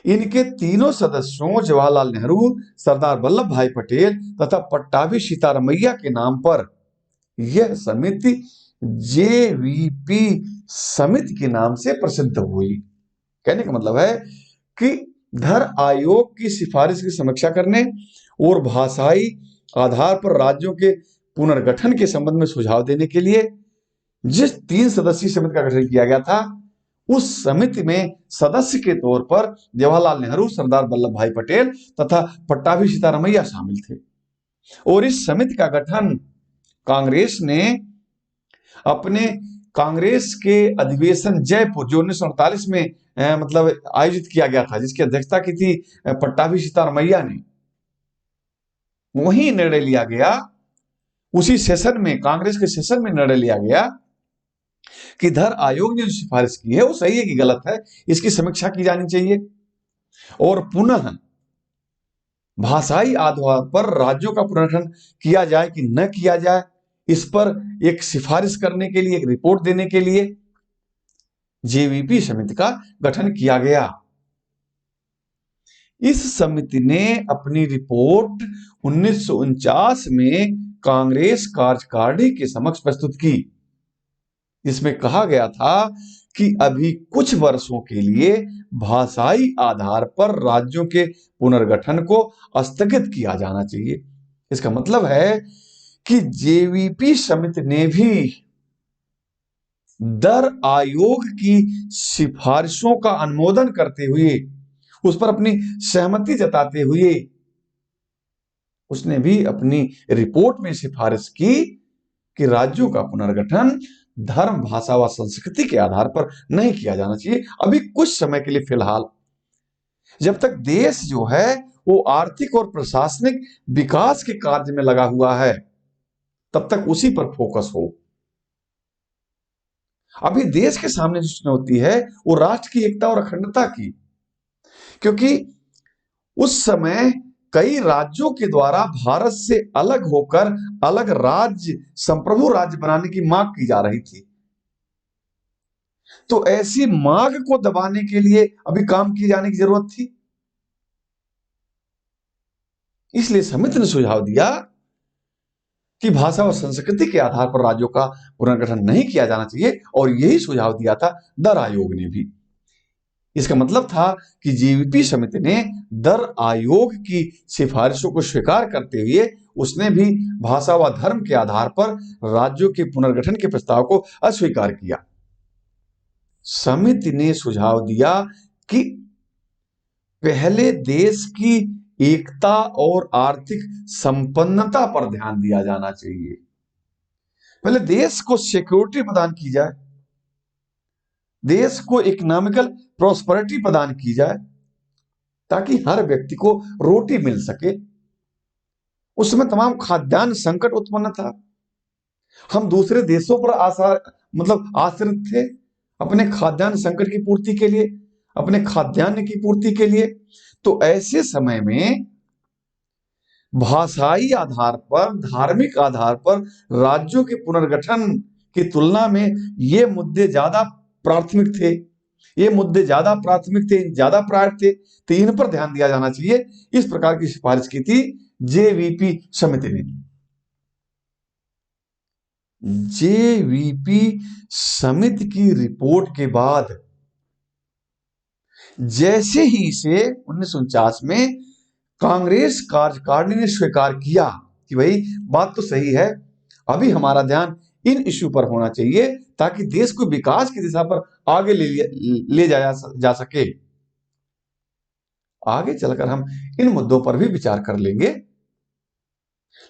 इनके तीनों सदस्यों जवाहरलाल नेहरू, सरदार वल्लभ भाई पटेल तथा पट्टाभी सीतारमैया के नाम पर यह समिति जेवीपी समिति के नाम से प्रसिद्ध हुई। कहने का मतलब है कि दर आयोग की सिफारिश की समीक्षा करने और भाषाई आधार पर राज्यों के पुनर्गठन के संबंध में सुझाव देने के लिए जिस 3 सदस्यीय समिति का गठन किया गया था, उस समिति में सदस्य के तौर पर जवाहरलाल नेहरू, सरदार वल्लभ भाई पटेल तथा पट्टाभी सीतारमैया शामिल थे। और इस समिति का गठन कांग्रेस ने अपने कांग्रेस के अधिवेशन जयपुर जो 1948 में मतलब आयोजित किया गया था, जिसकी अध्यक्षता की थी पट्टाभी सीतारमैया ने, वही निर्णय लिया गया। उसी सेशन में, कांग्रेस के सेशन में निर्णय लिया गया कि दर आयोग ने जो सिफारिश की है वो सही है कि गलत है, इसकी समीक्षा की जानी चाहिए और पुनः भाषाई आधार पर राज्यों का पुनर्गठन किया जाए कि न किया जाए, इस पर एक सिफारिश करने के लिए, एक रिपोर्ट देने के लिए जेवीपी समिति का गठन किया गया। इस समिति ने अपनी रिपोर्ट 1949 में कांग्रेस कार्यकारिणी के समक्ष प्रस्तुत की। इसमें कहा गया था कि अभी कुछ वर्षों के लिए भाषाई आधार पर राज्यों के पुनर्गठन को स्थगित किया जाना चाहिए। इसका मतलब है कि जेवीपी समिति ने भी दर आयोग की सिफारिशों का अनुमोदन करते हुए, उस पर अपनी सहमति जताते हुए, उसने भी अपनी रिपोर्ट में सिफारिश की कि राज्यों का पुनर्गठन धर्म, भाषा व संस्कृति के आधार पर नहीं किया जाना चाहिए, अभी कुछ समय के लिए फिलहाल, जब तक देश जो है वो आर्थिक और प्रशासनिक विकास के कार्य में लगा हुआ है, तब तक उसी पर फोकस हो। अभी देश के सामने जो चुनौती है वो राष्ट्र की एकता और अखंडता की, क्योंकि उस समय कई राज्यों के द्वारा भारत से अलग होकर अलग राज्य, संप्रभु राज्य बनाने की मांग की जा रही थी। तो ऐसी मांग को दबाने के लिए अभी काम किए जाने की जरूरत थी। इसलिए समिति ने सुझाव दिया कि भाषा और संस्कृति के आधार पर राज्यों का पुनर्गठन नहीं किया जाना चाहिए, और यही सुझाव दिया था दर आयोग ने भी। इसका मतलब था कि जेवीपी समिति ने दर आयोग की सिफारिशों को स्वीकार करते हुए उसने भी भाषा व धर्म के आधार पर राज्यों के पुनर्गठन के प्रस्ताव को अस्वीकार किया। समिति ने सुझाव दिया कि पहले देश की एकता और आर्थिक संपन्नता पर ध्यान दिया जाना चाहिए। पहले देश को सिक्योरिटी प्रदान की जाए, देश को इकोनॉमिकल प्रॉस्पेरिटी प्रदान की जाए, ताकि हर व्यक्ति को रोटी मिल सके। उस समय तमाम खाद्यान्न संकट उत्पन्न था। हम दूसरे देशों पर आश्रित थे अपने खाद्यान्न संकट की पूर्ति के लिए, अपने खाद्यान्न की पूर्ति के लिए। तो ऐसे समय में भाषाई आधार पर, धार्मिक आधार पर राज्यों के पुनर्गठन की तुलना में ये मुद्दे ज्यादा प्राथमिक थे, ज्यादा प्रायोरिक थे, तो इन पर ध्यान दिया जाना चाहिए। इस प्रकार की सिफारिश की थी जेवीपी समिति ने। जेवीपी समिति की रिपोर्ट के बाद जैसे ही इसे 1949 में कांग्रेस कार्यकारिणी ने स्वीकार किया कि भाई बात तो सही है, अभी हमारा ध्यान इन इश्यू पर होना चाहिए ताकि देश को विकास की दिशा पर आगे ले जाया जा सके। आगे चलकर हम इन मुद्दों पर भी विचार कर लेंगे।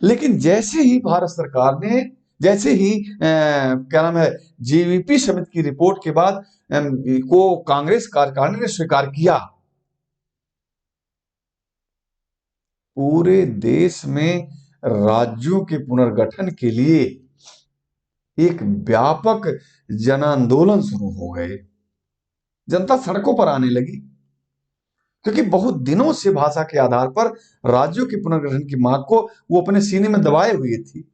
लेकिन जैसे ही भारत सरकार ने, क्या नाम है, जेवीपी समिति की रिपोर्ट के बाद को कांग्रेस कार्यकारिणी ने स्वीकार किया, पूरे देश में राज्यों के पुनर्गठन के लिए एक व्यापक जन आंदोलन शुरू हो गए। जनता सड़कों पर आने लगी, क्योंकि बहुत दिनों से भाषा के आधार पर राज्यों के पुनर्गठन की मांग को वो अपने सीने में दबाए हुए थी।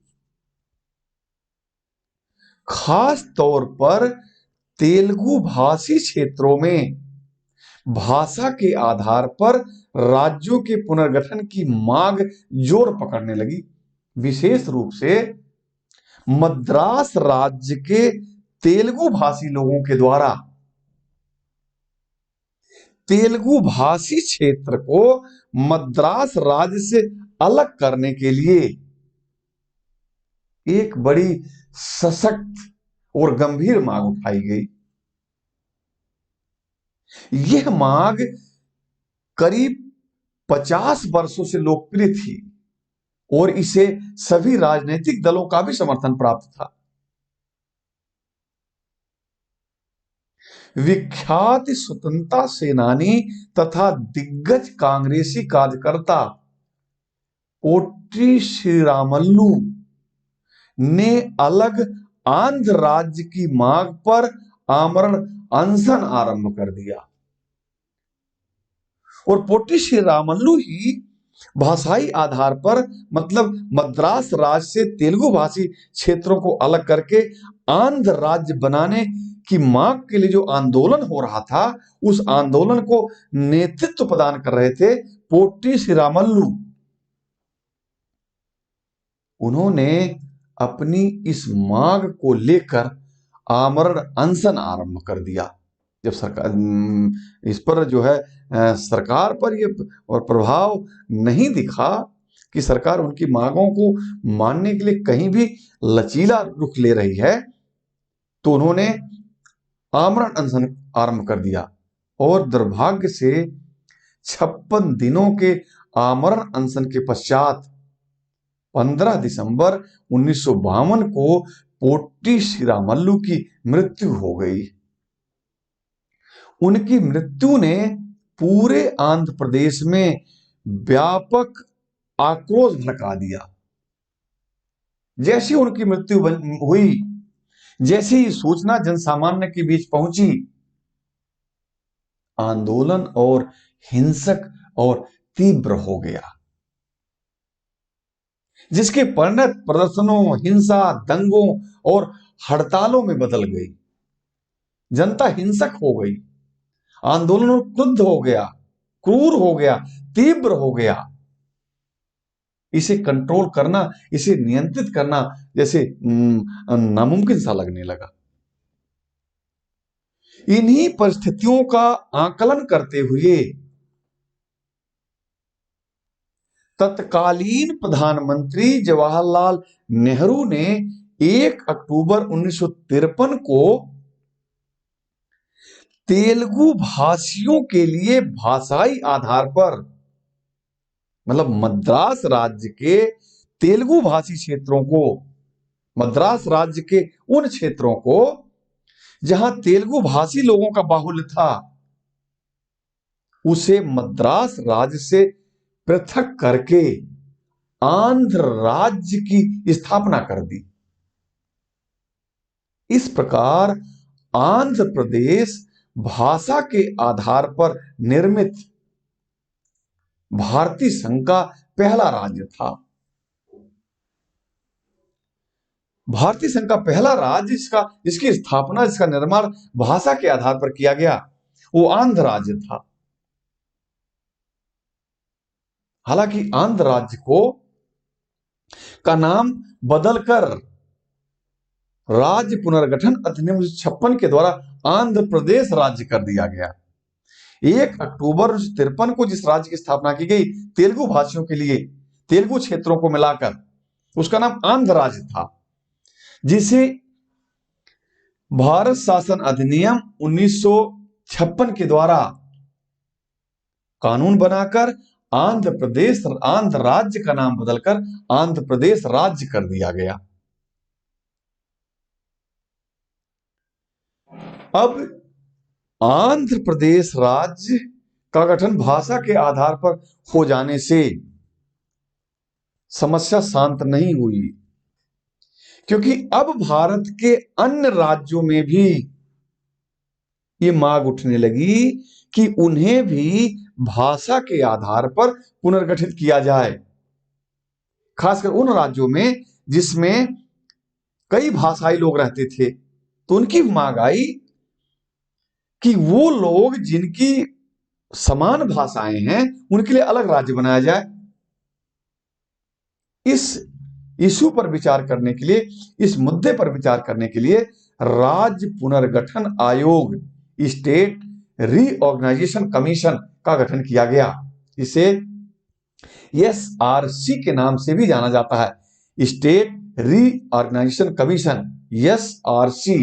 खास तौर पर तेलुगु भाषी क्षेत्रों में भाषा के आधार पर राज्यों के पुनर्गठन की मांग जोर पकड़ने लगी। विशेष रूप से मद्रास राज्य के तेलुगु भाषी लोगों के द्वारा तेलुगु भाषी क्षेत्र को मद्रास राज्य से अलग करने के लिए एक बड़ी सशक्त और गंभीर मांग उठाई गई। यह मांग करीब 50 वर्षों से लोकप्रिय थी और इसे सभी राजनीतिक दलों का भी समर्थन प्राप्त था। विख्यात स्वतंत्रता सेनानी तथा दिग्गज कांग्रेसी कार्यकर्ता पोट्टी श्रीरामल्लू ने अलग आंध्र राज्य की मांग पर आमरण अनशन आरंभ कर दिया, और पोट्टी श्रीरामल्लू ही भाषाई आधार पर, मतलब मद्रास राज्य से तेलुगु भाषी क्षेत्रों को अलग करके आंध्र राज्य बनाने की मांग के लिए जो आंदोलन हो रहा था, उस आंदोलन को नेतृत्व प्रदान कर रहे थे पोट्टी श्रीरामल्लू। उन्होंने अपनी इस मांग को लेकर आमरण अनशन आरंभ कर दिया। जब सरकार इस पर जो है सरकार पर ये और प्रभाव नहीं दिखा, कि सरकार उनकी मांगों को मानने के लिए कहीं भी लचीला रुख ले रही है, तो उन्होंने आमरण अनशन आरंभ कर दिया और दुर्भाग्य से 56 दिनों के आमरण अनशन के पश्चात 15 दिसंबर 1952 को पोट्टी श्रीरामल्लू की मृत्यु हो गई। उनकी मृत्यु ने पूरे आंध्र प्रदेश में व्यापक आक्रोश भड़का दिया। जैसी उनकी मृत्यु हुई, जैसे ही सूचना जनसामान्य के बीच पहुंची, आंदोलन और हिंसक और तीव्र हो गया, जिसके परिणत प्रदर्शनों, हिंसा, दंगों और हड़तालों में बदल गई। जनता हिंसक हो गई, आंदोलन क्रुद्ध हो गया, क्रूर हो गया, तीव्र हो गया। इसे कंट्रोल करना, इसे नियंत्रित करना जैसे नामुमकिन सा लगने लगा। इन्हीं परिस्थितियों का आकलन करते हुए तत्कालीन प्रधानमंत्री जवाहरलाल नेहरू ने 1 अक्टूबर 1953 को तेलुगु भाषियों के लिए भाषाई आधार पर, मतलब मद्रास राज्य के तेलुगु भाषी क्षेत्रों को, मद्रास राज्य के उन क्षेत्रों को जहां तेलुगु भाषी लोगों का बाहुल्य था, उसे मद्रास राज्य से पृथक करके आंध्र राज्य की स्थापना कर दी। इस प्रकार आंध्र प्रदेश भाषा के आधार पर निर्मित भारतीय संघ का पहला राज्य था। भारतीय संघ का पहला राज्य जिसकी स्थापना, जिसका निर्माण भाषा के आधार पर किया गया, वो आंध्र राज्य था। हालांकि आंध्र राज्य का नाम बदलकर राज्य पुनर्गठन अधिनियम 1956 के द्वारा आंध्र प्रदेश राज्य कर दिया गया। 1 अक्टूबर 1953 को जिस राज्य की स्थापना की गई तेलुगु भाषियों के लिए, तेलुगु क्षेत्रों को मिलाकर, उसका नाम आंध्र राज्य था, जिसे भारत शासन अधिनियम 1956 के द्वारा कानून बनाकर आंध्र राज्य का नाम बदलकर आंध्र प्रदेश राज्य कर दिया गया। अब आंध्र प्रदेश राज्य का गठन भाषा के आधार पर हो जाने से समस्या शांत नहीं हुई, क्योंकि अब भारत के अन्य राज्यों में भी ये मांग उठने लगी कि उन्हें भी भाषा के आधार पर पुनर्गठित किया जाए, खासकर उन राज्यों में जिसमें कई भाषाई लोग रहते थे। तो उनकी मांग आई कि वो लोग जिनकी समान भाषाएं हैं उनके लिए अलग राज्य बनाया जाए। इस इशू पर विचार करने के लिए, इस मुद्दे पर विचार करने के लिए राज्य पुनर्गठन आयोग, स्टेट रीऑर्गेनाइजेशन कमीशन का गठन किया गया। इसे SRC के नाम से भी जाना जाता है, स्टेट रीऑर्गेनाइजेशन कमीशन, SRC,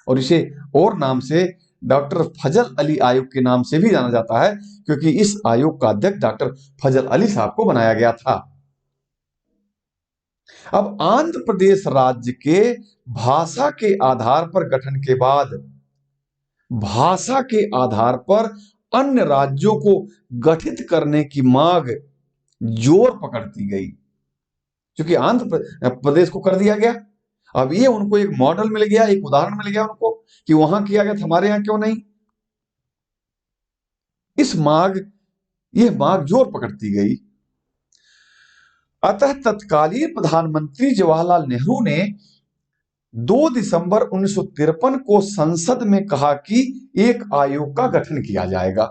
और इसे और नाम से डॉक्टर फजल अली आयोग के नाम से भी जाना जाता है, क्योंकि इस आयोग का अध्यक्ष डॉक्टर फजल अली साहब को बनाया गया था। अब आंध्र प्रदेश राज्य के भाषा के आधार पर गठन के बाद भाषा के आधार पर अन्य राज्यों को गठित करने की मांग जोर पकड़ती गई, क्योंकि आंध्र प्रदेश को कर दिया गया। अब ये उनको एक मॉडल मिल गया, एक उदाहरण मिल गया उनको कि वहां किया गया, हमारे यहां क्यों नहीं। यह मांग जोर पकड़ती गई। अतः तत्कालीन प्रधानमंत्री जवाहरलाल नेहरू ने 2 दिसंबर 1953 को संसद में कहा कि एक आयोग का गठन किया जाएगा।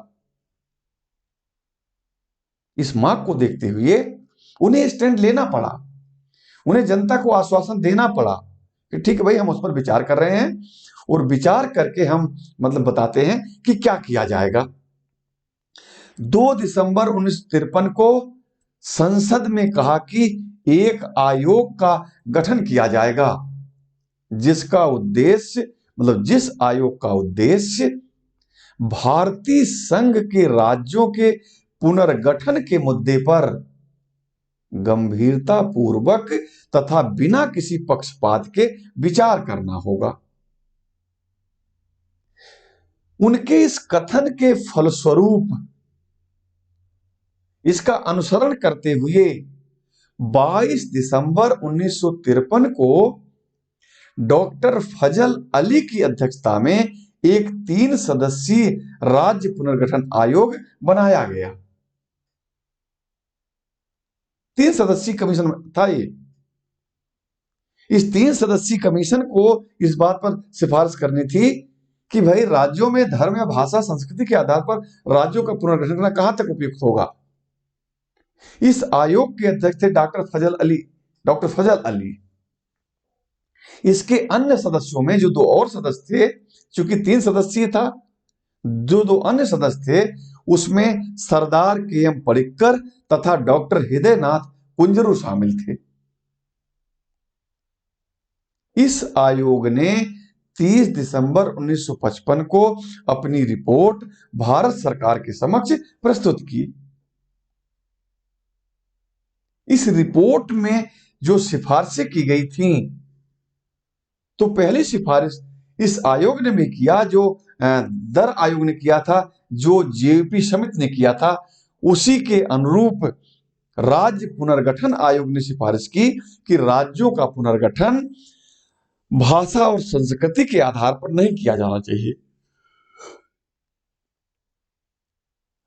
इस मांग को देखते हुए उन्हें स्टैंड लेना पड़ा, उन्हें जनता को आश्वासन देना पड़ा कि ठीक है भाई, हम उस पर विचार कर रहे हैं और विचार करके हम बताते हैं कि क्या किया जाएगा। 2 दिसंबर 1953 को संसद में कहा कि एक आयोग का गठन किया जाएगा, जिसका उद्देश्य जिस आयोग का उद्देश्य भारतीय संघ के राज्यों के पुनर्गठन के मुद्दे पर गंभीरता पूर्वक तथा बिना किसी पक्षपात के विचार करना होगा। उनके इस कथन के फलस्वरूप इसका अनुसरण करते हुए 22 दिसंबर 1953 को डॉक्टर फजल अली की अध्यक्षता में एक 3 सदस्यीय राज्य पुनर्गठन आयोग बनाया गया। 3 सदस्यीय कमीशन था ये। इस 3 सदस्यीय कमीशन को इस बात पर सिफारिश करनी थी कि भाई राज्यों में धर्म या भाषा संस्कृति के आधार पर राज्यों का पुनर्गठन करना कहां तक उपयुक्त होगा। इस आयोग के अध्यक्ष थे डॉक्टर फजल अली। इसके अन्य सदस्यों में जो 2 और सदस्य थे, चूंकि 3 सदस्यीय था, जो 2 अन्य सदस्य थे उसमें सरदार के.एम. पडिक्कर तथा डॉक्टर हृदयनाथ कुंजरू शामिल थे। इस आयोग ने 30 दिसंबर 1955 को अपनी रिपोर्ट भारत सरकार के समक्ष प्रस्तुत की। इस रिपोर्ट में जो सिफारिशें की गई थीं, तो पहली सिफारिश इस आयोग ने भी किया, जो दर आयोग ने किया था, जो जेपी समिति ने किया था, उसी के अनुरूप राज्य पुनर्गठन आयोग ने सिफारिश की कि राज्यों का पुनर्गठन भाषा और संस्कृति के आधार पर नहीं किया जाना चाहिए।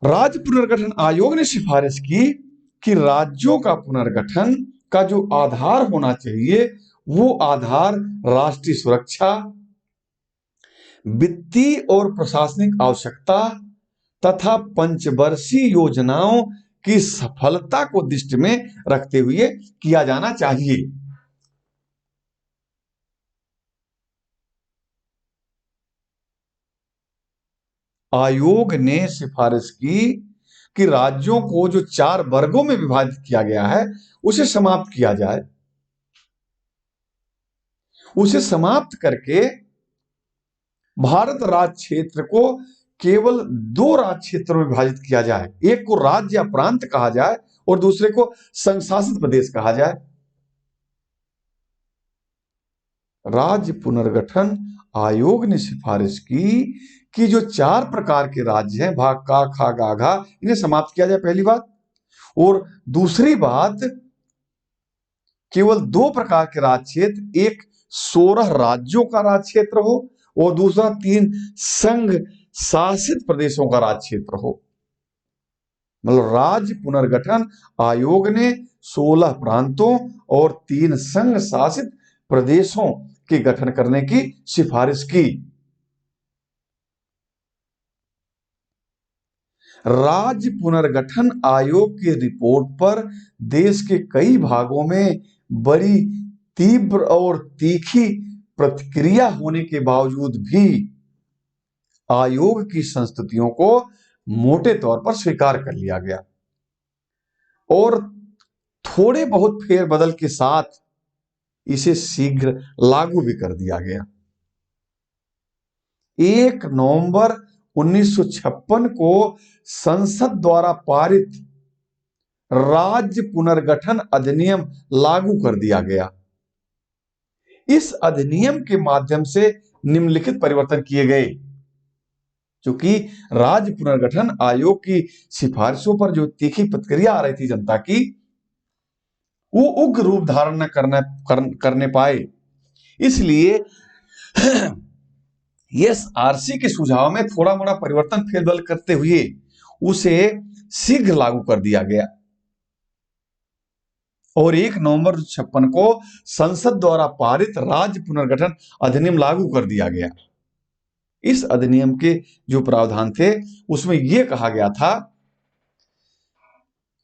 राज्य पुनर्गठन आयोग ने सिफारिश की कि राज्यों का पुनर्गठन का जो आधार होना चाहिए वो आधार राष्ट्रीय सुरक्षा, वित्तीय और प्रशासनिक आवश्यकता तथा पंचवर्षीय योजनाओं की सफलता को दृष्टि में रखते हुए किया जाना चाहिए। आयोग ने सिफारिश की कि राज्यों को जो 4 वर्गों में विभाजित किया गया है उसे समाप्त किया जाए। उसे समाप्त करके भारत राज्य क्षेत्र को केवल 2 राज्य क्षेत्रों में विभाजित किया जाए। एक को राज्य या प्रांत कहा जाए और दूसरे को संघ शासित प्रदेश कहा जाए। राज्य पुनर्गठन आयोग ने सिफारिश की कि जो 4 प्रकार के राज्य हैं, भाग का, खा, गा, घा, इन्हें समाप्त किया जाए, पहली बात। और दूसरी बात, केवल 2 प्रकार के राज्य क्षेत्र, एक 16 राज्यों का राज्य क्षेत्र हो और दूसरा 3 संघ शासित प्रदेशों का राज्य क्षेत्र हो। राज्य पुनर्गठन आयोग ने 16 प्रांतों और 3 संघ शासित प्रदेशों के गठन करने की सिफारिश की। राज्य पुनर्गठन आयोग की रिपोर्ट पर देश के कई भागों में बड़ी तीव्र और तीखी प्रतिक्रिया होने के बावजूद भी आयोग की संस्तुतियों को मोटे तौर पर स्वीकार कर लिया गया और थोड़े बहुत फेरबदल के साथ इसे शीघ्र लागू भी कर दिया गया। 1 नवंबर 1956 को संसद द्वारा पारित राज्य पुनर्गठन अधिनियम लागू कर दिया गया। इस अधिनियम के माध्यम से निम्नलिखित परिवर्तन किए गए। क्योंकि राज्य पुनर्गठन आयोग की सिफारिशों पर जो तीखी प्रतिक्रिया आ रही थी जनता की, वो उग्र रूप धारण न करने पाए, इसलिए एसआरसी के सुझाव में थोड़ा मोड़ा परिवर्तन फेरबदल करते हुए उसे शीघ्र लागू कर दिया गया और 1 नवंबर 1956 को संसद द्वारा पारित राज्य पुनर्गठन अधिनियम लागू कर दिया गया। इस अधिनियम के जो प्रावधान थे उसमें यह कहा गया था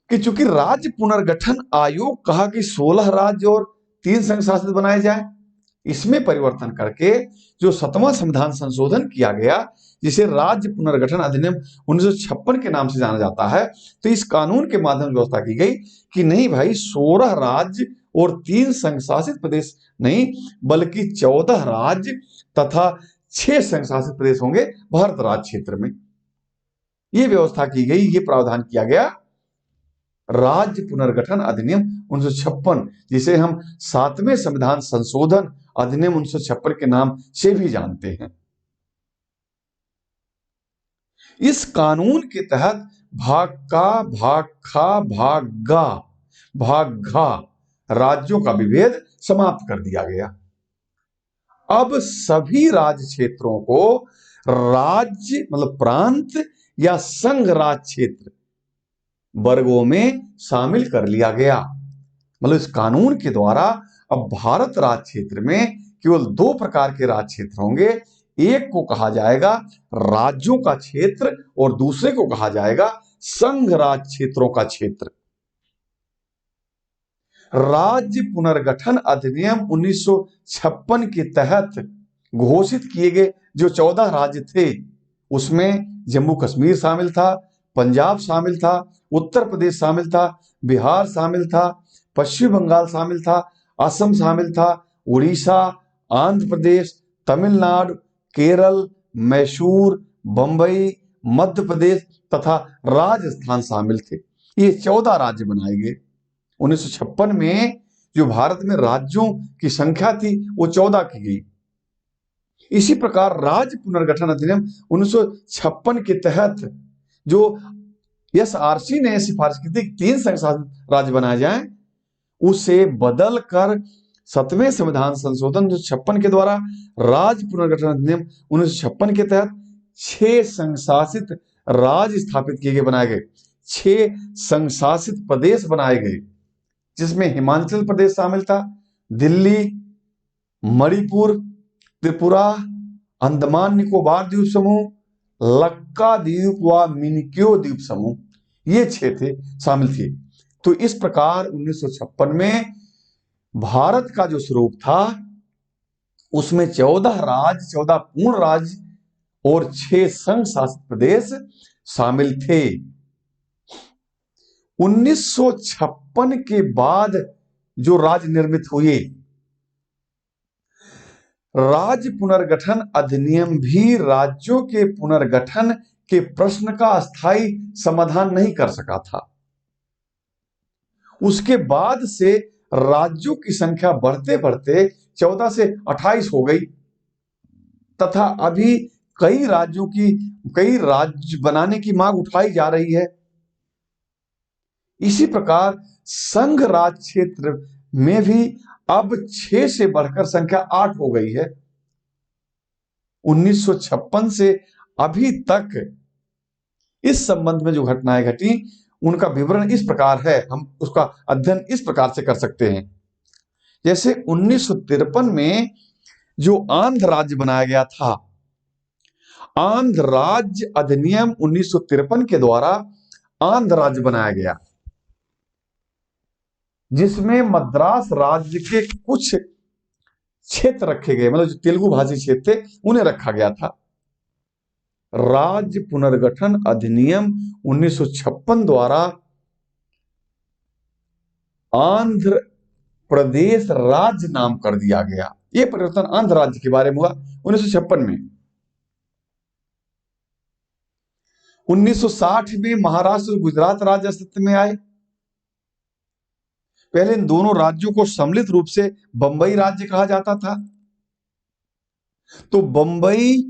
कि चूंकि राज्य पुनर्गठन आयोग कहा कि 16 राज्य और 3 संघ शासित बनाए जाए, इसमें परिवर्तन करके जो 7वां संविधान संशोधन किया गया, जिसे राज्य पुनर्गठन अधिनियम 1956 के नाम से जाना जाता है, तो इस कानून के माध्यम से व्यवस्था की गई कि नहीं भाई 16 राज्य और 3 संघ शासित प्रदेश नहीं, बल्कि 14 राज्य तथा 6 संघ शासित प्रदेश होंगे भारत राज्य क्षेत्र में। ये व्यवस्था की गई, ये प्रावधान किया गया राज्य पुनर्गठन अधिनियम 1956, जिसे हम 7वें संविधान संशोधन अधिनियम 1956 के नाम से भी जानते हैं। इस कानून के तहत भाग का, भाग खा, भाग गा, भाग घा राज्यों का विभेद समाप्त कर दिया गया। अब सभी राज्य क्षेत्रों को राज्य मतलब प्रांत या संघ राज्य क्षेत्र वर्गों में शामिल कर लिया गया। मतलब इस कानून के द्वारा अब भारत राज्य क्षेत्र में केवल 2 प्रकार के राज्य क्षेत्र होंगे। एक को कहा जाएगा राज्यों का क्षेत्र और दूसरे को कहा जाएगा संघ राज्य क्षेत्रों का क्षेत्र। राज्य पुनर्गठन अधिनियम 1956 के तहत घोषित किए गए जो 14 राज्य थे, उसमें जम्मू कश्मीर शामिल था, पंजाब शामिल था, उत्तर प्रदेश शामिल था, बिहार शामिल था, पश्चिम बंगाल शामिल था, असम शामिल था, उड़ीसा, आंध्र प्रदेश, तमिलनाडु, केरल, मैसूर, बंबई, मध्य प्रदेश तथा राजस्थान शामिल थे। ये 14 राज्य बनाए गए। 1956 में जो भारत में राज्यों की संख्या थी वो 14 की गई। इसी प्रकार राज्य पुनर्गठन अधिनियम 1956 के तहत जो एसआरसी ने सिफारिश की थी 3 संघ शासित राज्य बनाए जाएं, उसे बदल कर 7वें संविधान संशोधन 1956 के द्वारा राज्य पुनर्गठन अधिनियम 1956 के तहत 6 संघ शासित राज्य स्थापित किए गए, बनाए गए। 6 संघ शासित प्रदेश बनाए गए, जिसमें हिमाचल प्रदेश शामिल था, दिल्ली, मणिपुर, त्रिपुरा, अंडमान निकोबार द्वीप समूह, लक्काद्वीप व मिनिकॉय द्वीप समूह, ये 6 थे शामिल थे। तो इस प्रकार 1956 में भारत का जो स्वरूप था उसमें 14 राज्य, 14 पूर्ण राज्य और 6 संघ शासित प्रदेश शामिल थे। 1956 के बाद जो राज्य निर्मित हुए, राज्य पुनर्गठन अधिनियम भी राज्यों के पुनर्गठन के प्रश्न का अस्थायी समाधान नहीं कर सका था। उसके बाद से राज्यों की संख्या बढ़ते बढ़ते 14 से 28 हो गई तथा अभी कई राज्य बनाने की मांग उठाई जा रही है। इसी प्रकार संघ राज्य क्षेत्र में भी अब 6 से बढ़कर संख्या 8 हो गई है। 1956 से अभी तक इस संबंध में जो घटनाएं घटी उनका विवरण इस प्रकार है, हम उसका अध्ययन इस प्रकार से कर सकते हैं। जैसे 1953 में जो आंध्र राज्य बनाया गया था, आंध्र राज्य अधिनियम 1953 के द्वारा आंध्र राज्य बनाया गया, जिसमें मद्रास राज्य के कुछ क्षेत्र रखे गए, मतलब जो तेलुगु भाषी क्षेत्र थे उन्हें रखा गया था। राज्य पुनर्गठन अधिनियम 1956 द्वारा आंध्र प्रदेश राज्य नाम कर दिया गया। यह परिवर्तन आंध्र राज्य के बारे में हुआ 1956 में। 1960 में महाराष्ट्र और गुजरात राज्य अस्तित्व में आए। पहले इन दोनों राज्यों को सम्मिलित रूप से बंबई राज्य कहा जाता था। तो बंबई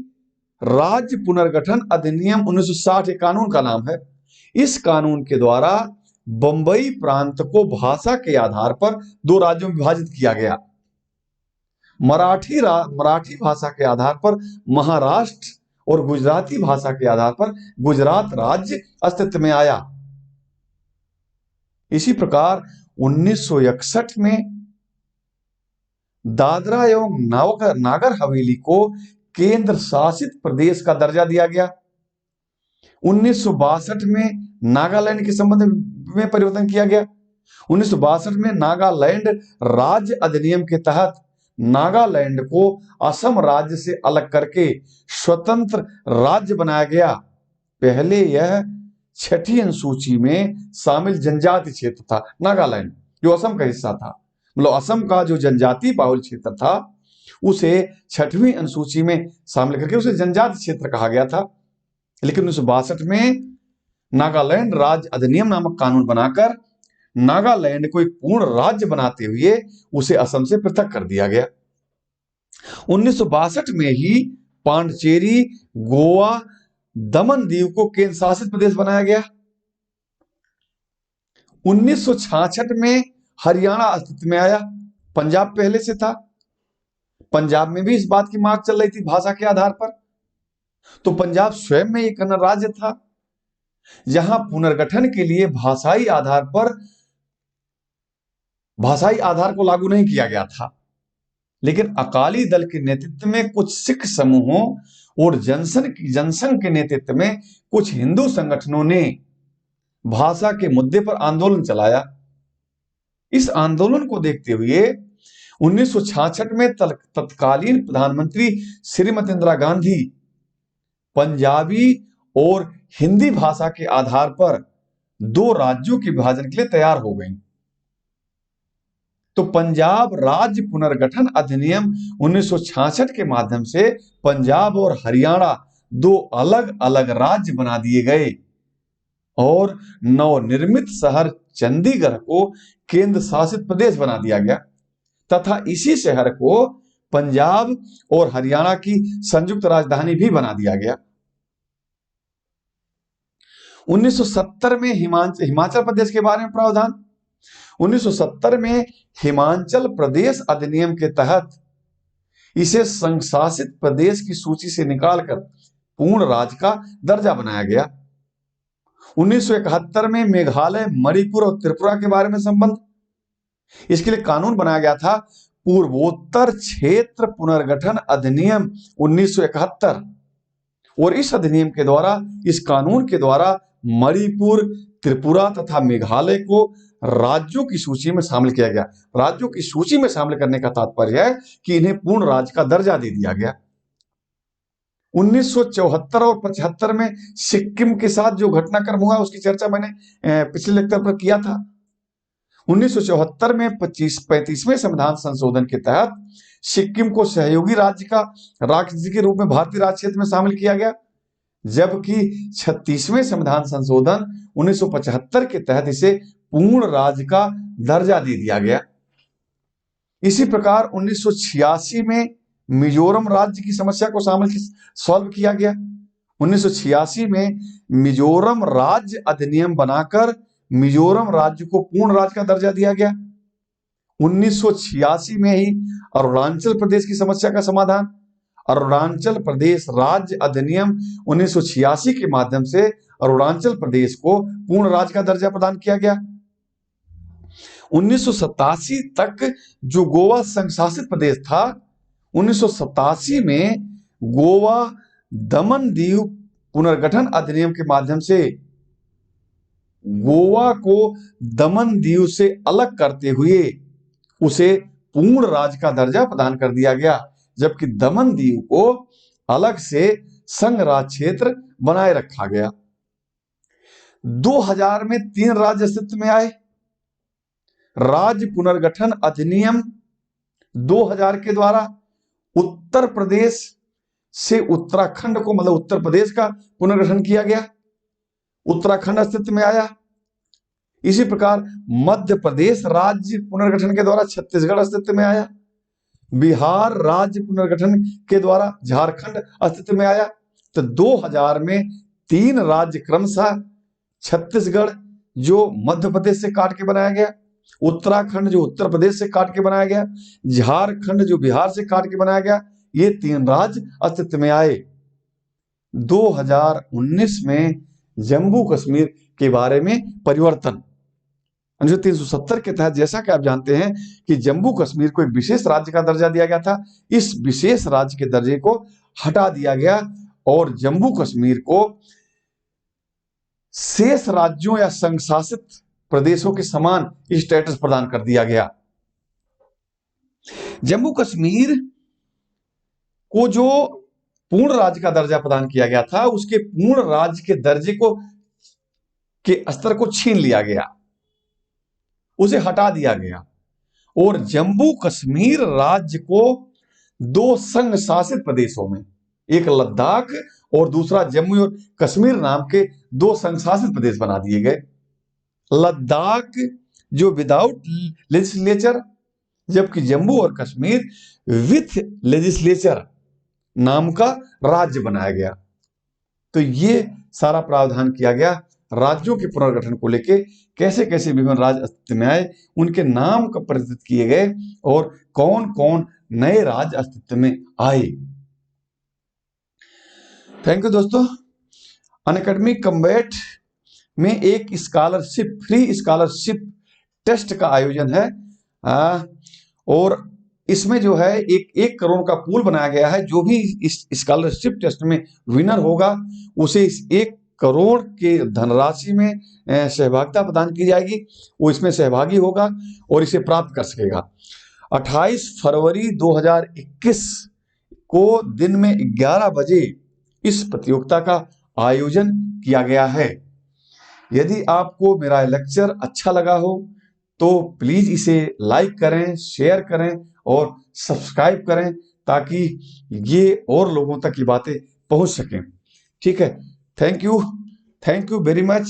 राज्य पुनर्गठन अधिनियम 1960 एक कानून का नाम है। इस कानून के द्वारा बंबई प्रांत को भाषा के आधार पर 2 राज्यों में विभाजित किया गया। मराठी भाषा के आधार पर महाराष्ट्र और गुजराती भाषा के आधार पर गुजरात राज्य अस्तित्व में आया। इसी प्रकार 1961 में दादरा एवं नागर हवेली को केंद्र शासित प्रदेश का दर्जा दिया गया। 1962 में नागालैंड के संबंध में परिवर्तन किया गया। 1962 में नागालैंड राज्य अधिनियम के तहत नागालैंड को असम राज्य से अलग करके स्वतंत्र राज्य बनाया गया। पहले यह छठी अनुसूची में शामिल जनजाति क्षेत्र था नागालैंड, जो असम का हिस्सा था। मतलब असम का जो जनजाति बाहुल क्षेत्र था उसे छठवीं अनुसूची में शामिल करके उसे जनजाति क्षेत्र कहा गया था। लेकिन 1962 में नागालैंड राज्य अधिनियम नामक कानून बनाकर नागालैंड को एक पूर्ण राज्य बनाते हुए उसे असम से पृथक कर दिया गया। 1962 में ही पांडिचेरी, गोवा, दमन दीव को केंद्र शासित प्रदेश बनाया गया। 1966 में हरियाणा अस्तित्व में आया। पंजाब पहले से था। पंजाब में भी इस बात की मांग चल रही थी भाषा के आधार पर। तो पंजाब स्वयं में एक राज्य था जहां पुनर्गठन के लिए भाषाई आधार को लागू नहीं किया गया था। लेकिन अकाली दल के नेतृत्व में कुछ सिख समूहों और जनसंघ के नेतृत्व में कुछ हिंदू संगठनों ने भाषा के मुद्दे पर आंदोलन चलाया। इस आंदोलन को देखते हुए 1966 में तत्कालीन प्रधानमंत्री श्रीमती इंदिरा गांधी पंजाबी और हिंदी भाषा के आधार पर 2 राज्यों के विभाजन के लिए तैयार हो गई। तो पंजाब राज्य पुनर्गठन अधिनियम 1966 के माध्यम से पंजाब और हरियाणा 2 अलग अलग राज्य बना दिए गए और नवनिर्मित शहर चंडीगढ़ को केंद्र शासित प्रदेश बना दिया गया तथा इसी शहर को पंजाब और हरियाणा की संयुक्त राजधानी भी बना दिया गया। 1970 में हिमाचल प्रदेश के बारे में प्रावधान। 1970 में हिमाचल प्रदेश अधिनियम के तहत इसे संघ शासित प्रदेश की सूची से निकालकर पूर्ण राज्य का दर्जा बनाया गया। 1971 में मेघालय, मणिपुर और त्रिपुरा के बारे में संबंध। इसके लिए कानून बनाया गया था पूर्वोत्तर क्षेत्र पुनर्गठन अधिनियम 1971 और इस अधिनियम के द्वारा, इस कानून के द्वारा मणिपुर, त्रिपुरा तथा मेघालय को राज्यों की सूची में शामिल किया गया। राज्यों की सूची में शामिल करने का तात्पर्य है कि इन्हें पूर्ण राज्य का दर्जा दे दिया गया। 1974 और 75 में सिक्किम के साथ जो घटनाक्रम हुआ उसकी चर्चा मैंने पिछले लेक्चर पर किया था। 1974 में 35वें संविधान संशोधन के तहत सिक्किम को सहयोगी राज्य के रूप में भारतीय राज्य क्षेत्र में शामिल किया गया, जबकि 36वें संविधान संशोधन 1975 के तहत इसे पूर्ण राज्य का दर्जा दे दिया गया। इसी प्रकार 1986 में मिजोरम राज्य की समस्या को सॉल्व किया गया। 1986 में मिजोरम राज्य अधिनियम बनाकर मिजोरम राज्य को पूर्ण राज्य का दर्जा दिया गया। 1986 में ही अरुणाचल प्रदेश की समस्या का समाधान। अरुणाचल प्रदेश राज्य अधिनियम 1986 के माध्यम से अरुणाचल प्रदेश को पूर्ण राज्य का दर्जा प्रदान किया गया। 1987 तक जो गोवा संघ शासित प्रदेश था, 1987 में गोवा दमन दीव पुनर्गठन अधिनियम के माध्यम से गोवा को दमन दीव से अलग करते हुए उसे पूर्ण राज्य का दर्जा प्रदान कर दिया गया, जबकि दमन दीव को अलग से संघ राज्य क्षेत्र बनाए रखा गया। 2000 में 3 राज्य अस्तित्व में आए। राज्य पुनर्गठन अधिनियम 2000 के द्वारा उत्तर प्रदेश से उत्तराखंड को, मतलब उत्तर प्रदेश का पुनर्गठन किया गया। उत्तराखंड अस्तित्व में आया। इसी प्रकार मध्य प्रदेश राज्य पुनर्गठन के द्वारा छत्तीसगढ़ अस्तित्व में आया। बिहार राज्य पुनर्गठन के द्वारा झारखंड अस्तित्व में आया। तो 2000 में 3 राज्य क्रमशः छत्तीसगढ़ जो मध्य प्रदेश से काट के बनाया गया, उत्तराखंड जो उत्तर प्रदेश से काट के बनाया गया, झारखंड जो बिहार से काट के बनाया गया, ये 3 राज्य अस्तित्व में आए। 2019 में जम्मू कश्मीर के बारे में परिवर्तन। अनुच्छेद 370 के तहत जैसा कि आप जानते हैं कि जम्मू कश्मीर को एक विशेष राज्य का दर्जा दिया गया था। इस विशेष राज्य के दर्जे को हटा दिया गया और जम्मू कश्मीर को शेष राज्यों या संघ शासित प्रदेशों के समान स्टेटस प्रदान कर दिया गया। जम्मू कश्मीर को जो पूर्ण राज्य का दर्जा प्रदान किया गया था, उसके पूर्ण राज्य के दर्जे को के स्तर को छीन लिया गया, उसे हटा दिया गया और जम्मू कश्मीर राज्य को दो संघ शासित प्रदेशों में, एक लद्दाख और दूसरा जम्मू और कश्मीर नाम के दो संघ शासित प्रदेश बना दिए गए। लद्दाख जो विदाउट लेजिस्लेचर, जबकि जम्मू और कश्मीर विथ लेजिस्लेचर नाम का राज्य बनाया गया। तो ये सारा प्रावधान किया गया राज्यों के पुनर्गठन को लेके, कैसे कैसे विभिन्न राज्य अस्तित्व में आए, उनके नाम कब परिवर्तित किए गए और कौन कौन नए राज्य अस्तित्व में आए। थैंक यू दोस्तों। अनअकैडमी कम्बैट में एक स्कॉलरशिप, फ्री स्कॉलरशिप टेस्ट का आयोजन है और इसमें जो है एक करोड़ का पूल बनाया गया है। जो भी इस स्कॉलरशिप टेस्ट में विनर होगा उसे इस 1 करोड़ के धनराशि में सहभागिता प्रदान की जाएगी, वो इसमें सहभागी होगा और इसे प्राप्त कर सकेगा। 28 फरवरी 2021 को दिन में 11 बजे इस प्रतियोगिता का आयोजन किया गया है। यदि आपको मेरा लेक्चर अच्छा लगा हो तो प्लीज इसे लाइक करें, शेयर करें और सब्सक्राइब करें, ताकि ये और लोगों तक ये बातें पहुंच सकें। ठीक है, थैंक यू वेरी मच।